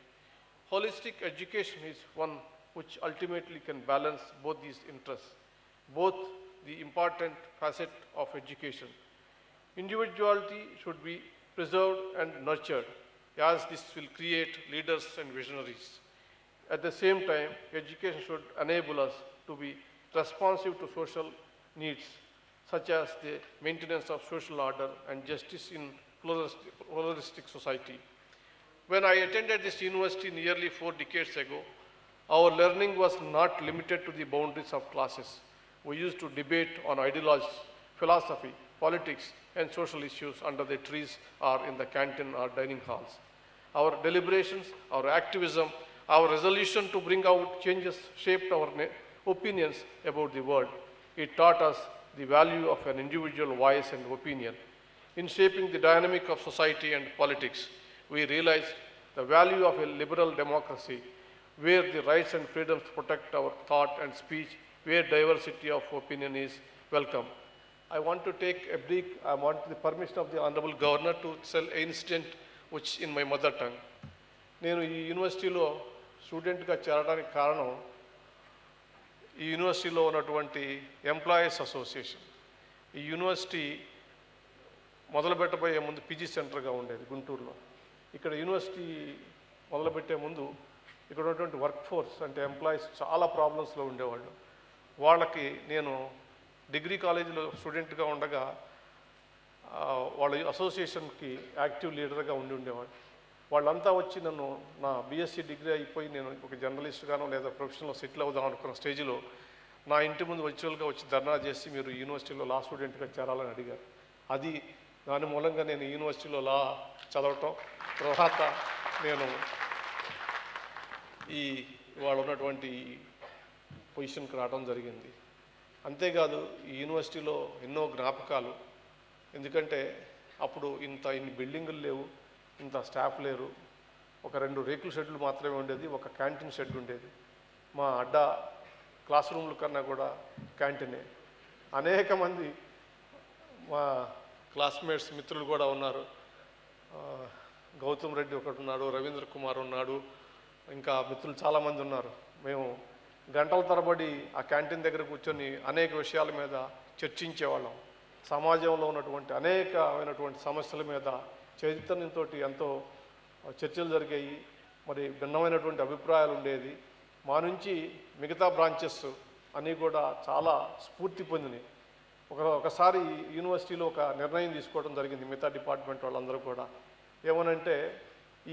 Holistic education is one which ultimately can balance both these interests, both the important facet of education. Individuality should be preserved and nurtured, as this will create leaders and visionaries. At the same time, education should enable us to be responsive to social needs, such as the maintenance of social order and justice in pluralistic society. When I attended this university nearly 4 decades ago, our learning was not limited to the boundaries of classes. We used to debate on ideologies, philosophy, politics, and social issues under the trees or in the canteen or dining halls. Our deliberations, our activism, our resolution to bring out changes shaped our opinions about the world. It taught us the value of an individual voice and opinion. In shaping the dynamic of society and politics, we realized the value of a liberal democracy where the rights and freedoms protect our thought and speech, where diversity of opinion is welcome. I want to take a break. I want the permission of the Honorable Governor to tell an incident which in my mother tongue. నేను ఈ యూనివర్సిటీలో స్టూడెంట్గా చేరడానికి కారణం ఈ యూనివర్సిటీలో ఉన్నటువంటి employees association. ఈ యూనివర్సిటీ మొదలుపెట్టబోయే ముందు పీజీ సెంటర్గా ఉండేది గుంటూరులో. ఇక్కడ యూనివర్సిటీ మొదలుపెట్టే ముందు ఇక్కడ ఉన్నటువంటి వర్క్ ఫోర్స్ అంటే ఎంప్లాయీస్ చాలా ప్రాబ్లమ్స్లో ఉండేవాళ్ళు. వాళ్ళకి నేను డిగ్రీ కాలేజీలో స్టూడెంట్గా ఉండగా వాళ్ళ అసోసియేషన్కి యాక్టివ్ లీడర్గా ఉండేవాడు. వాళ్ళంతా వచ్చి నన్ను నా బీఎస్సీ డిగ్రీ అయిపోయి నేను ఒక జర్నలిస్ట్గానో లేదా ప్రొఫెషనల్లో సెటిల్ అవుదాం అనుకున్న స్టేజ్లో నా ఇంటి ముందు వర్చువల్గా వచ్చి ధర్నా చేసి మీరు యూనివర్సిటీలో లా స్టూడెంట్గా చేరాలని అడిగారు. అది దాని మూలంగా నేను యూనివర్సిటీలో లా చదవటం, తర్వాత నేను ఇవాళ ఉన్నటువంటి పొజిషన్కి రావడం జరిగింది. అంతేకాదు ఈ యూనివర్సిటీలో ఎన్నో జ్ఞాపకాలు. ఎందుకంటే అప్పుడు ఇన్ని బిల్డింగులు లేవు, ఇంత స్టాఫ్ లేరు. ఒక 2 రేకుల షెడ్లు మాత్రమే ఉండేది, ఒక క్యాంటీన్ షెడ్ ఉండేది. మా అడ్డా క్లాస్ రూమ్ల కన్నా కూడా క్యాంటీనే. అనేక మంది మా క్లాస్మేట్స్ మిత్రులు కూడా ఉన్నారు. గౌతమ్ రెడ్డి ఒకటి ఉన్నాడు, రవీంద్ర కుమార్ ఉన్నాడు, ఇంకా మిత్రులు చాలామంది ఉన్నారు. మేము గంటల తరబడి ఆ క్యాంటీన్ దగ్గర కూర్చొని అనేక విషయాల మీద చర్చించేవాళ్ళం. సమాజంలో ఉన్నటువంటి అనేకమైనటువంటి సమస్యల మీద చైతన్యంతో ఎంతో చర్చలు జరిగాయి. మరి భిన్నమైనటువంటి అభిప్రాయాలు ఉండేది. మా నుంచి మిగతా బ్రాంచెస్ అన్నీ కూడా చాలా స్ఫూర్తి పొందినాయి. ఒకసారి యూనివర్సిటీలో ఒక నిర్ణయం తీసుకోవడం జరిగింది. మిగతా డిపార్ట్మెంట్ వాళ్ళందరూ కూడా ఏమనంటే,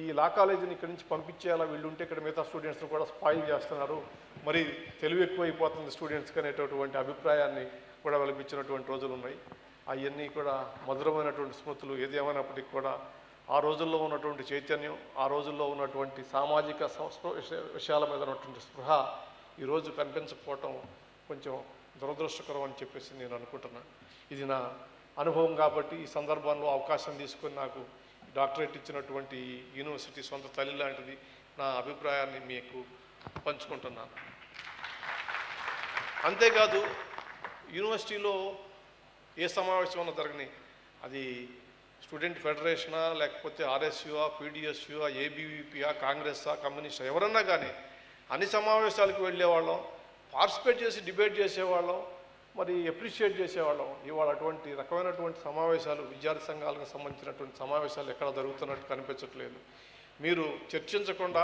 ఈ లా కాలేజీని ఇక్కడి నుంచి పంపించేయాలా, వీళ్ళు ఉంటే ఇక్కడ మిగతా స్టూడెంట్స్ని కూడా స్పాయిల్ చేస్తున్నారు, మరి తెలివి ఎక్కువైపోతుంది స్టూడెంట్స్కి అనేటటువంటి అభిప్రాయాన్ని కూడా వెలిపించినటువంటి రోజులు ఉన్నాయి. అవన్నీ కూడా మధురమైనటువంటి స్మృతులు. ఏది ఏమైనప్పటికీ కూడా ఆ రోజుల్లో ఉన్నటువంటి చైతన్యం, ఆ రోజుల్లో ఉన్నటువంటి సామాజిక విషయాల మీద ఉన్నటువంటి స్పృహ ఈరోజు కనిపించకపోవటం కొంచెం దురదృష్టకరం అని చెప్పేసి నేను అనుకుంటున్నాను. ఇది నా అనుభవం కాబట్టి ఈ సందర్భంలో అవకాశం తీసుకొని నాకు డాక్టరేట్ ఇచ్చినటువంటి యూనివర్సిటీ సొంత తల్లి లాంటిది. నా అభిప్రాయాన్ని మీకు పంచుకుంటున్నాను. అంతేకాదు యూనివర్సిటీలో ఏ సమావేశం జరగని, అది స్టూడెంట్ ఫెడరేషనా, లేకపోతే ఆర్ఎస్యుఆ, పీడిఎస్యుఆ, ఏబీవీపీఆ, కాంగ్రెస్సా, కమ్యూనిస్టా, ఎవరన్నా కానీ అన్ని సమావేశాలకు వెళ్ళేవాళ్ళం, పార్టిసిపేట్ చేసి డిబేట్ చేసేవాళ్ళం, మరి అప్రిషియేట్ చేసేవాళ్ళం. ఇవాళ అటువంటి రకమైనటువంటి సమావేశాలు, విద్యార్థి సంఘాలకు సంబంధించినటువంటి సమావేశాలు ఎక్కడ జరుగుతున్నట్టు కనిపించట్లేదు. మీరు చర్చించకుండా,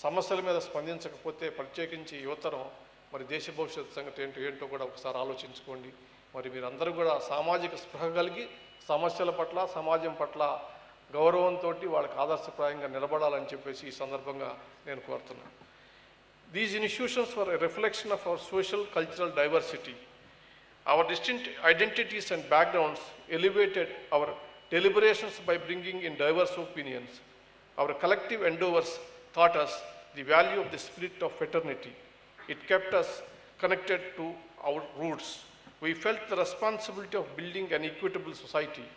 సమస్యల మీద స్పందించకపోతే ప్రత్యేకించి యువతరం మరి దేశ భవిష్యత్తు సంగతి ఏంటో కూడా ఒకసారి ఆలోచించుకోండి. మరి మీరందరూ కూడా సామాజిక స్పృహ కలిగి సమస్యల పట్ల, సమాజం పట్ల గౌరవంతో వాళ్ళకి ఆదర్శప్రాయంగా నిలబడాలని చెప్పేసి ఈ సందర్భంగా నేను కోరుతున్నాను. These institutions were a reflection of our social cultural diversity. Our distinct identities and backgrounds elevated our deliberations by bringing in diverse opinions. Our collective endeavors taught us the value of the spirit of fraternity. It kept us connected to our roots. We felt the responsibility of building an equitable society.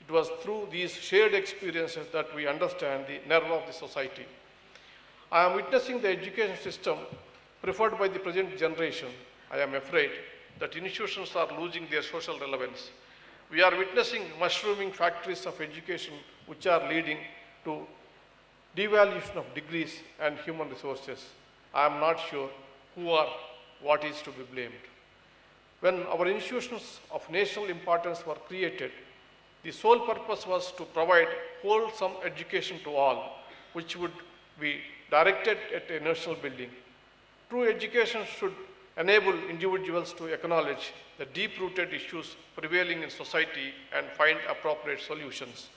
It was through these shared experiences that we understand the nerve of the society. I am witnessing the education system preferred by the present generation. I am afraid that institutions are losing their social relevance. We are witnessing mushrooming factories of education which are leading to devaluation of degrees and human resources. I am not sure who or what is to be blamed. When our institutions of national importance were created, the sole purpose was to provide wholesome education to all, which would be directed at a national building. True education should enable individuals to acknowledge the deep-rooted issues prevailing in society and find appropriate solutions.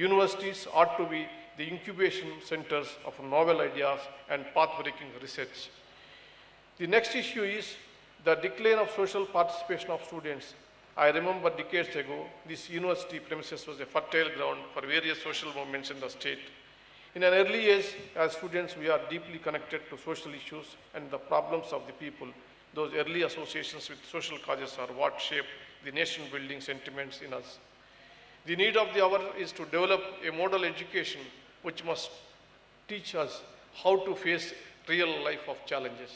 Universities ought to be the incubation centers of novel ideas and path-breaking research. The next issue is the decline of social participation of students. I remember decades ago, this university premises was a fertile ground for various social movements in the state. In an early age, as students, we are deeply connected to social issues and the problems of the people. Those early associations with social causes are what shape the nation-building sentiments in us. The need of the hour is to develop a model education which must teach us how to face real life of challenges.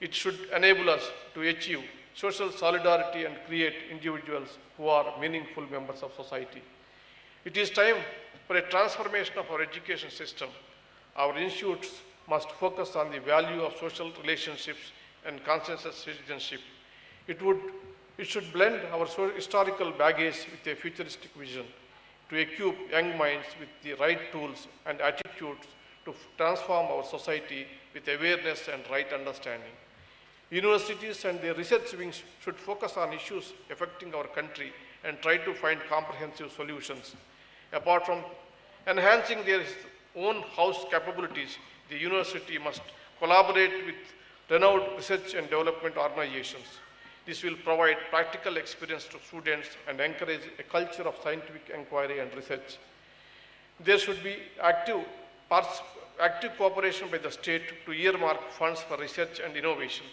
It should enable us to achieve social solidarity and create individuals who are meaningful members of society. It is time for a transformation of our education system. Our institutes must focus on the value of social relationships and conscientious citizenship. It should blend our historical baggage with a futuristic vision to equip young minds with the right tools and attitudes to transform our society with awareness and right understanding. Universities and their research wings should focus on issues affecting our country and try to find comprehensive solutions. Apart from enhancing their own house capabilities, the university must collaborate with renowned research and development organizations. This will provide practical experience to students and encourage a culture of scientific inquiry and research. There should be active cooperation by the state to earmark funds for research and innovation.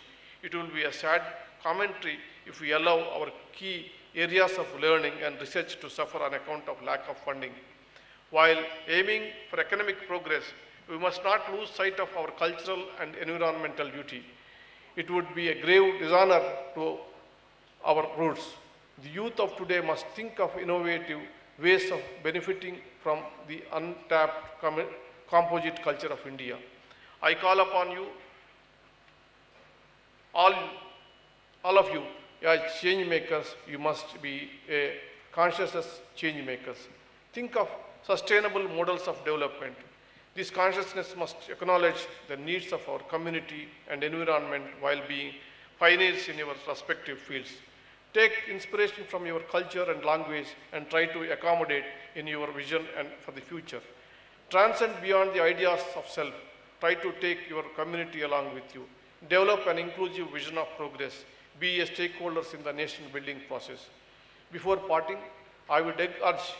It will be a sad commentary if we allow our key areas of learning and research to suffer on account of lack of funding. While aiming for economic progress, we must not lose sight of our cultural and environmental duty. It would be a grave dishonor to our roots. The youth of today must think of innovative ways of benefiting from the untapped composite culture of India. I call upon you, all of you, as change makers, you must be conscious change makers. Think of sustainable models of development. This consciousness must acknowledge the needs of our community and environment while being pioneers in your respective fields. Take inspiration from your culture and language and try to accommodate in your vision and for the future. Transcend beyond the ideas of self. Try to take your community along with you. Develop an inclusive vision of progress. Be a stakeholders in the nation building process. Before parting, I would urge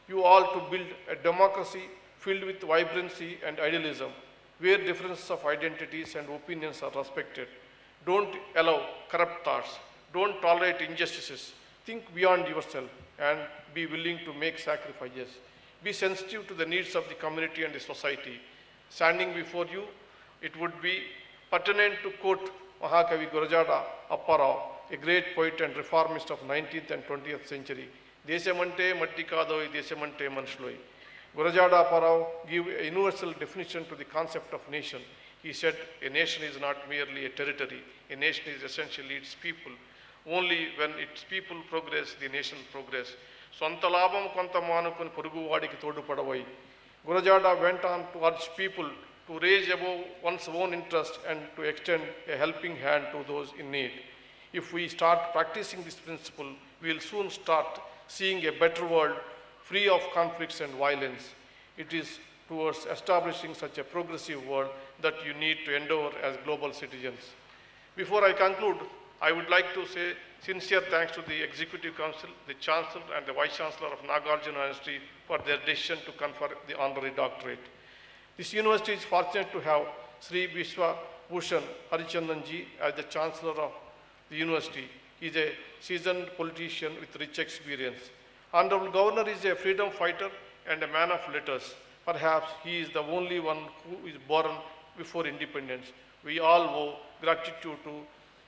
you all to build a democracy filled with vibrancy and idealism, where differences of identities and opinions are respected. Don't allow corrupt thoughts. Don't tolerate injustices. think beyond yourself and be willing to make sacrifices. Be sensitive to the needs of the community and the society. Standing before you, it would be pertinent to quote Mahakavi Gurajada Apparao, a great poet and reformist of 19th and 20th century. Desamante matti kadoi, desamante manushloi. Gurajada Apparao gave a universal definition to the concept of nation. He said, a nation is not merely a territory. A nation is essentially its people. Only when its people progress, the nation progress. Swanta labam konta manukuni porugu vadiki todu padavai. Gurajada went on to urge people to raise above one's own interest and to extend a helping hand to those in need. If we start practicing this principle, we will soon start seeing a better world free of conflicts and violence. It is towards establishing such a progressive world that you need to endeavor as global citizens. Before I conclude, I would like to say sincere thanks to the Executive Council, the Chancellor and the Vice Chancellor of Nagarjuna University for their decision to confer the honorary doctorate. This university is fortunate to have Sri Vishwa Bhushan Harichandanji as the Chancellor of the university. He is a seasoned politician with rich experience. Honorable Governor is a freedom fighter and a man of letters. Perhaps he is the only one who is born before independence. We all owe gratitude to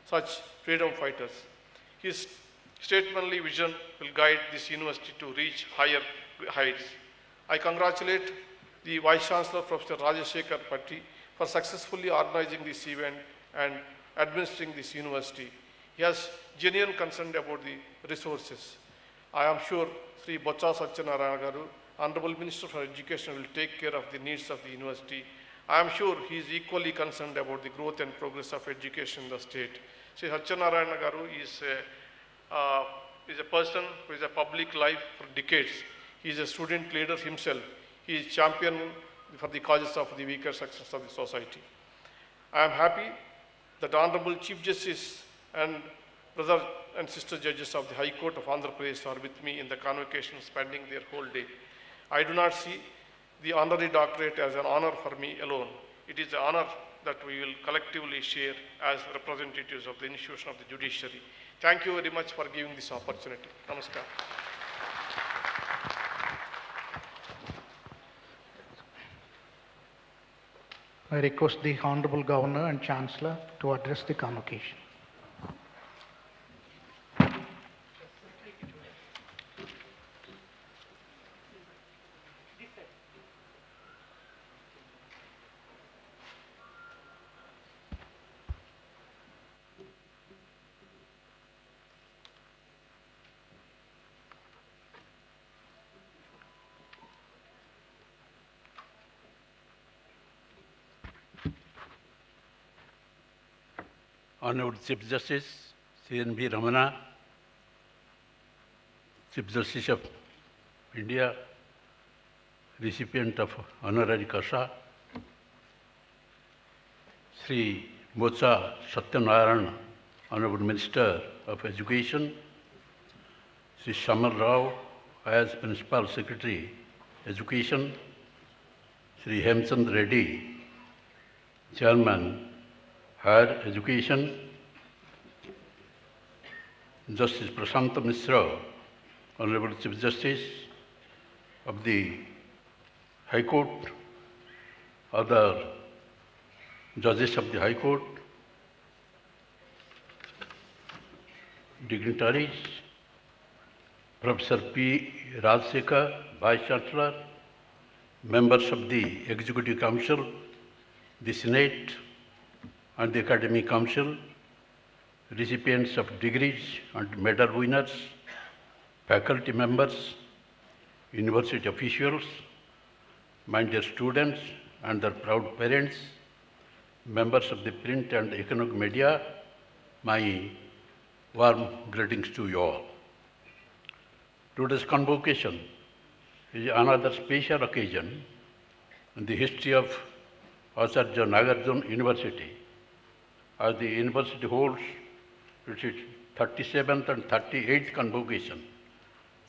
such freedom fighters. His statesmanly vision will guide this university to reach higher heights. I congratulate the Vice Chancellor, Professor Rajashekar Patti, for successfully organizing this event and administering this university. He has genuine concern about the resources. I am sure Sri Botsa Satyanarayana Garu, Honorable Minister for Education, will take care of the needs of the university. I am sure he is equally concerned about the growth and progress of education in the state. Sri Satyanarayana Garu is a person who is a public life for decades. He is a student leader himself. He is champion for the causes of the weaker sections of the society. I am happy that Honorable Chief Justice and brother and sister judges of the High Court of Andhra Pradesh are with me in the convocation, spending their whole day. I do not see the honorary doctorate as an honor for me alone. It is an honor that we will collectively share as representatives of the institution of the judiciary. Thank you very much for giving this opportunity. Namaskar. I request the Honorable Governor and Chancellor to address the convocation. Honorable Chief Justice, CNB Ramana, Chief Justice of India, recipient of honorary Kasha, Sri Botsa Satyanarayana, Honorable Minister of Education, Sri Shamal Rao as Principal Secretary, Education, Sri Hemchand Reddy, Chairman, Higher Education, Justice Prashant Mishra, Honorable Chief Justice of the High Court, other judges of the High Court, dignitaries, Professor P. Rajshekar, Vice Chancellor, members of the Executive Council, the Senate, and the Academic Council, recipients of degrees and medal winners, faculty members, university officials, my dear students and their proud parents, members of the print and economic media, my warm greetings to you all. Today's convocation is another special occasion in the history of Acharya Nagarjuna University, as the university holds its 37th and 38th convocation,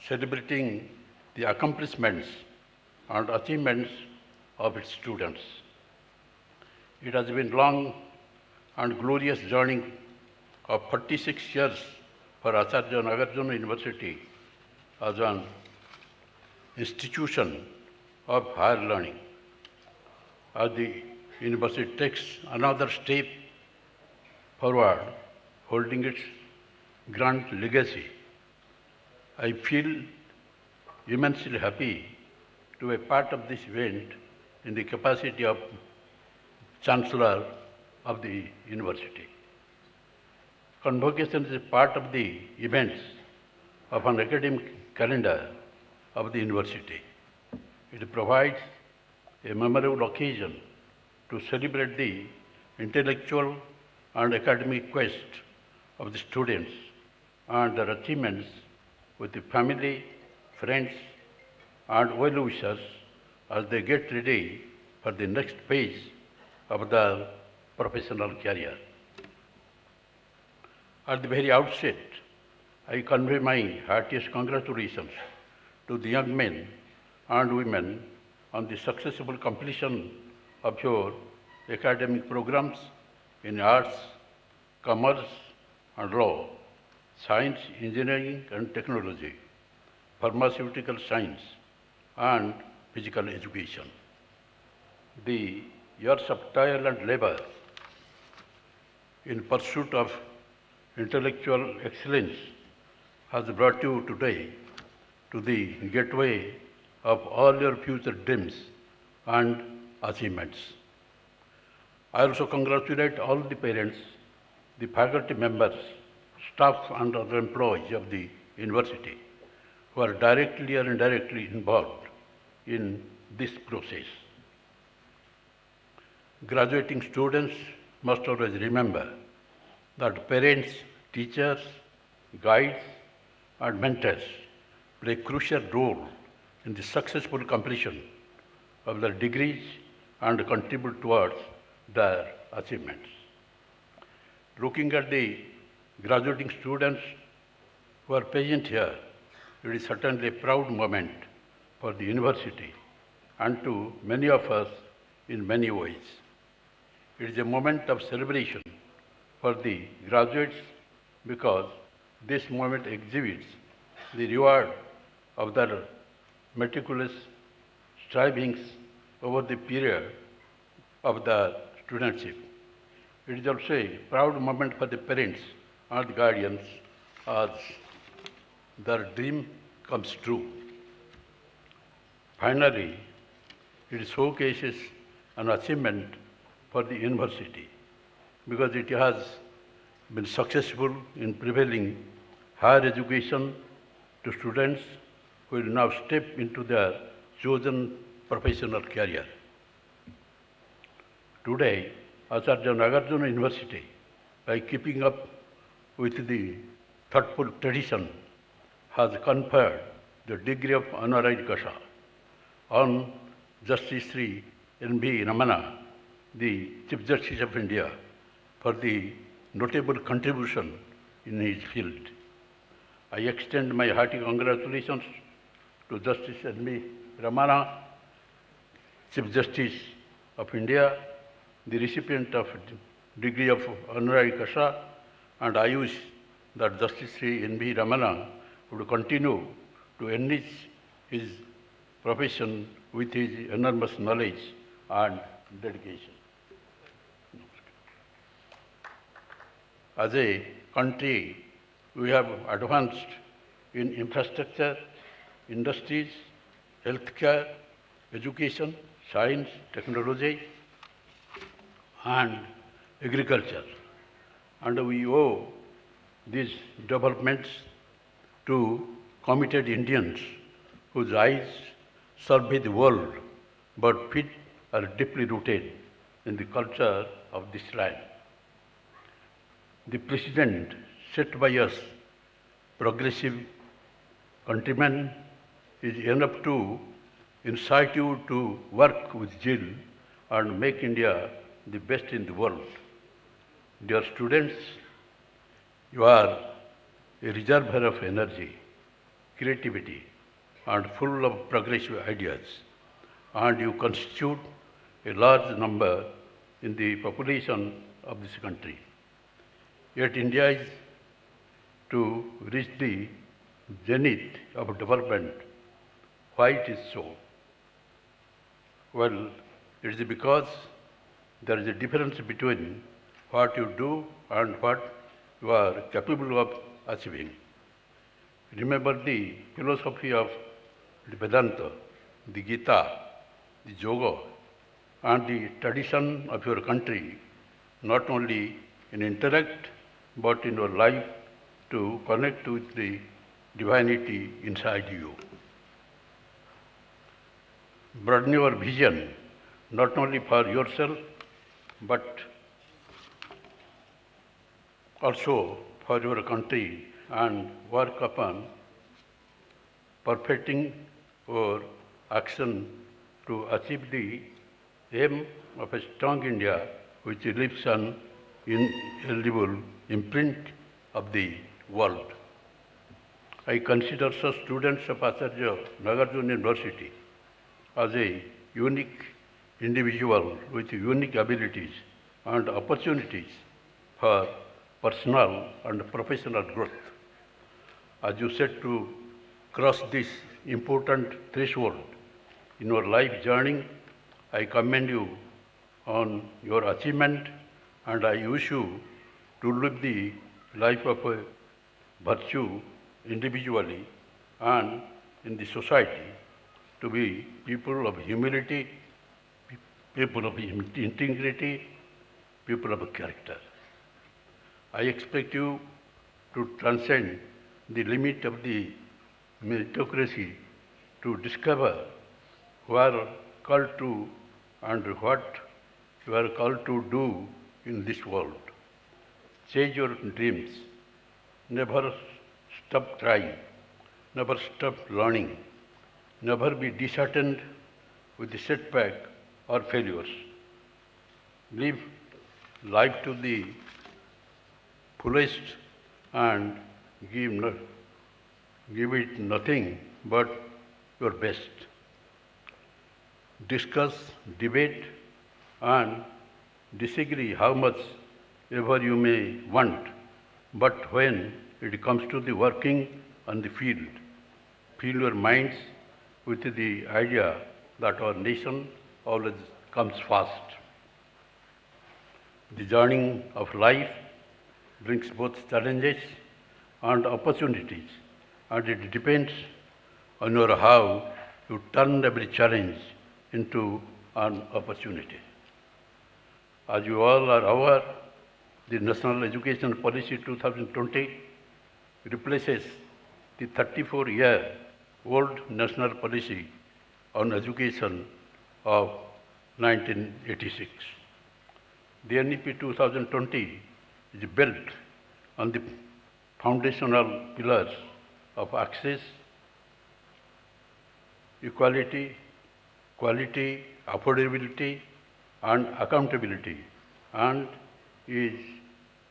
celebrating the accomplishments and achievements of its students. It has been long and glorious journey of 46 years for Acharya Nagarjuna University as an institution of higher learning. As the university takes another step forward, holding its grand legacy, I feel immensely happy to be a part of this event in the capacity of Chancellor of the university. Convocation is a part of the events of an academic calendar of the university. It provides a memorable occasion to celebrate the intellectual and academic quest of the students and their achievements with the family, friends, and well-wishers as they get ready for the next phase of their professional career. At the very outset, I convey my heartiest congratulations to the young men and women on the successful completion of your academic programs in arts, commerce and law, science, engineering and technology, pharmaceutical science and physical education. The years of toil and labor in pursuit of intellectual excellence has brought you today to the gateway of all your future dreams and achievements. I also congratulate all the parents, the faculty members, staff and other employees of the university who are directly or indirectly involved in this process. Graduating students must always remember that parents, teachers, guides and mentors play a crucial role in the successful completion of their degrees and contribute towards their achievements. Looking at the graduating students who are present here, it is certainly a proud moment for the university and to many of us in many ways. It is a moment of celebration for the graduates because this moment exhibits the reward of their meticulous strivings over the period of the studentship. It is also a proud moment for the parents and the guardians as their dream comes true. Finally, it showcases an achievement for the university because it has been successful in prevailing higher education to students who will now step into their chosen professional career. Today, Acharya Nagarjuna University, by keeping up with the thoughtful tradition, has conferred the degree of honorary causa on Justice Sri N.V. Ramana, the Chief Justice of India, for the notable contribution in his field. I extend my hearty congratulations to Justice N.V. Ramana, Chief Justice of India, the recipient of degree of honorary causa, and I wish that Justice Sri N.V. Ramana would continue to enrich his profession with his enormous knowledge and dedication. As a country, we have advanced in infrastructure, industries, healthcare, education, science, technology, and agriculture. And we owe these developments to committed Indians whose eyes survey the world, but feet are deeply rooted in the culture of this land. The precedent set by us, progressive countrymen, is enough to incite you to work with zeal and make India the best in the world. Dear students, you are a reservoir of energy, creativity, and full of progressive ideas, and you constitute a large number in the population of this country. Yet India is to reach the zenith of development. Why it is so? Well, it is because there is a difference between what you do and what you are capable of achieving. Remember the philosophy of the Vedanta, the Gita, the Yoga, and the tradition of your country, not only in intellect, but in your life to connect with the divinity inside you. Broaden your vision, not only for yourself, but also for your country, and work upon perfecting your action to achieve the aim of a strong India which leaves an indelible imprint of the world. I consider such students of Acharya Nagarjuna University as a unique individual with unique abilities and opportunities for personal and professional growth. As you said, to cross this important threshold in your life journey, I commend you on your achievement, and I wish you to live the life of a virtue individually and in the society, to be people of humility, people of integrity, people of character. I expect you to transcend the limit of the meritocracy to discover who are called to and what you are called to do in this world. Chase your dreams. Never stop trying. Never stop learning. Never be disheartened with the setback or failures. Live life to the fullest and give it nothing but your best. Discuss, debate, and disagree how much ever you may want, but when it comes to the working on the field, fill your minds with the idea that our nation always comes first. The journey of life brings both challenges and opportunities, and it depends on your how you turn every challenge into an opportunity. As you all are aware, the National Education Policy 2020 replaces the 34-year-old National Policy on Education of 1986. The NEP 2020 is built on the foundational pillars of access, equality, quality, affordability, and accountability, and is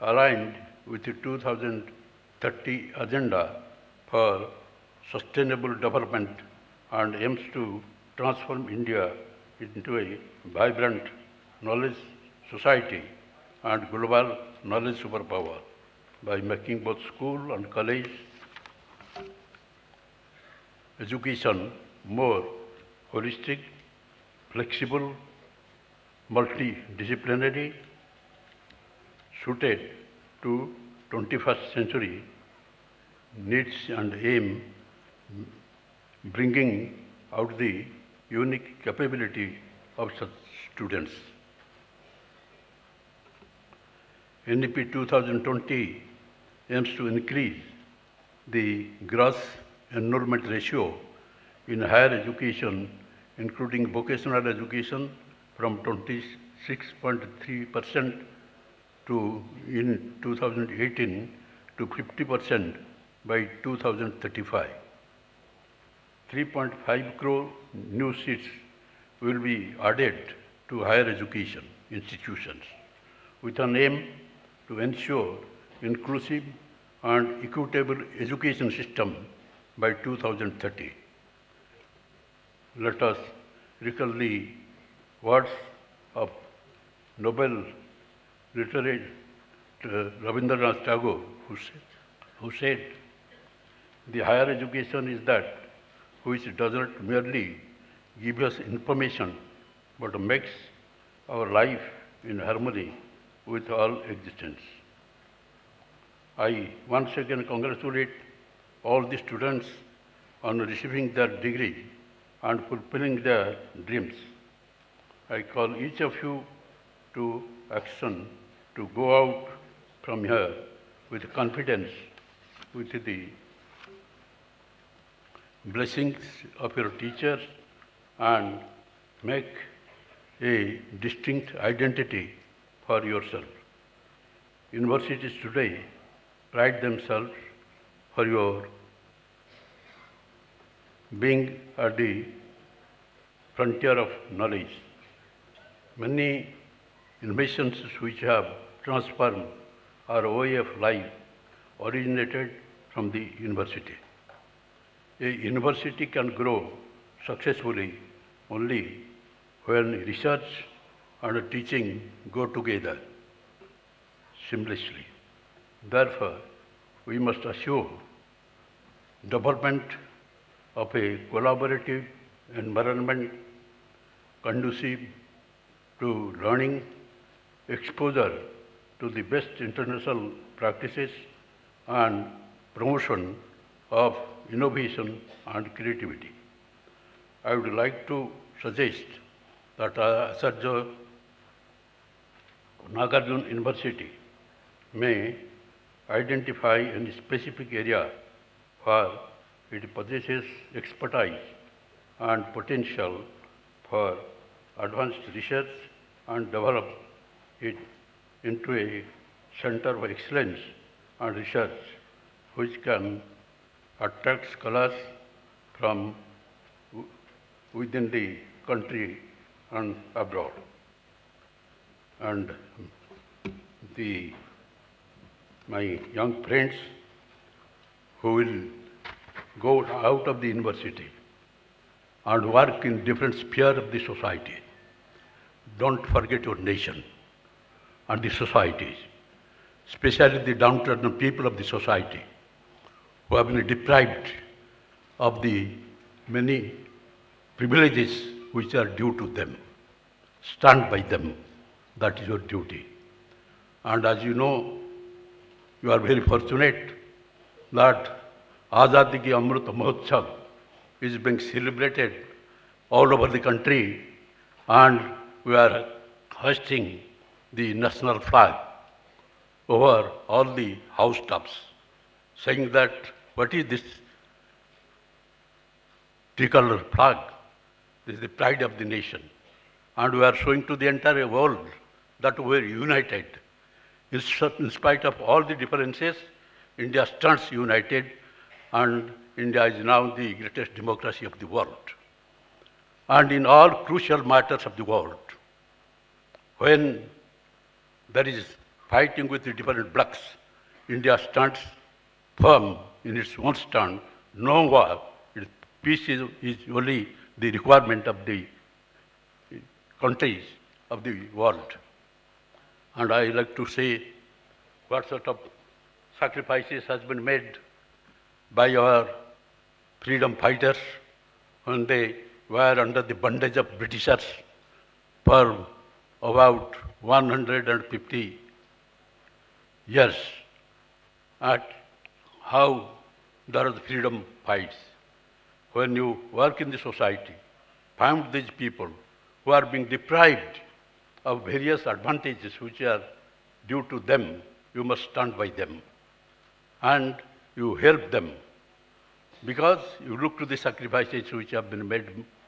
aligned with the 2030 Agenda for Sustainable Development and aims to transform India into a vibrant knowledge society and global knowledge superpower by making both school and college education more holistic, flexible, multidisciplinary, suited to 21st century needs and aim, bringing out the unique capability of such students. NEP 2020 aims to increase the gross enrollment ratio in higher education, including vocational education, from 26.3% in 2018 to 50% by 2035. 3.5 crore new seats will be added to higher education institutions with an aim to ensure inclusive and equitable education system by 2030. Let us recall the words of Nobel literate Rabindranath Tagore, who said, who said, the higher education is that which does not merely give us information, but makes our life in harmony with all existence. I once again congratulate all the students on receiving their degree and fulfilling their dreams. I call each of you to action to go out from here with confidence, with the blessings of your teachers, and make a distinct identity for yourself. Universities today pride themselves for your being at the frontier of knowledge. Many innovations which have transformed our way of life originated from the university. A university can grow successfully only when research and teaching go together seamlessly. Therefore, we must assure development of a collaborative environment conducive to learning, exposure to the best international practices, and promotion of innovation and creativity. I would like to suggest that Acharya Nagarjuna University may identify a specific area where it possesses expertise and potential for advanced research and develop it into a center of excellence and research which can attract scholars from within the country and abroad. And my young friends who will go out of the university and work in different spheres of the society, don't forget your nation and the societies, especially the downtrodden people of the society who have been deprived of the many privileges which are due to them. Stand by them. That is your duty. And as you know, you are very fortunate that Azadi Ki Amrit Mahotsav is being celebrated all over the country, and we are hoisting the national flag over all the housetops, saying that what is this tricolor flag? This is the pride of the nation. And we are showing to the entire world that we are united. In spite of all the differences, India stands united, and India is now the greatest democracy of the world. And in all crucial matters of the world, when there is fighting with the different blocks, India stands firm in its own stand. No war. Peace is only the requirement of the countries of the world. And I like to say what sort of sacrifices has been made by our freedom fighters when they were under the bondage of Britishers for about 150 years, at how there are the freedom fights. When you work in the society, find these people who are being deprived of various advantages which are due to them, you must stand by them and you help them, because you look to the sacrifices which have been made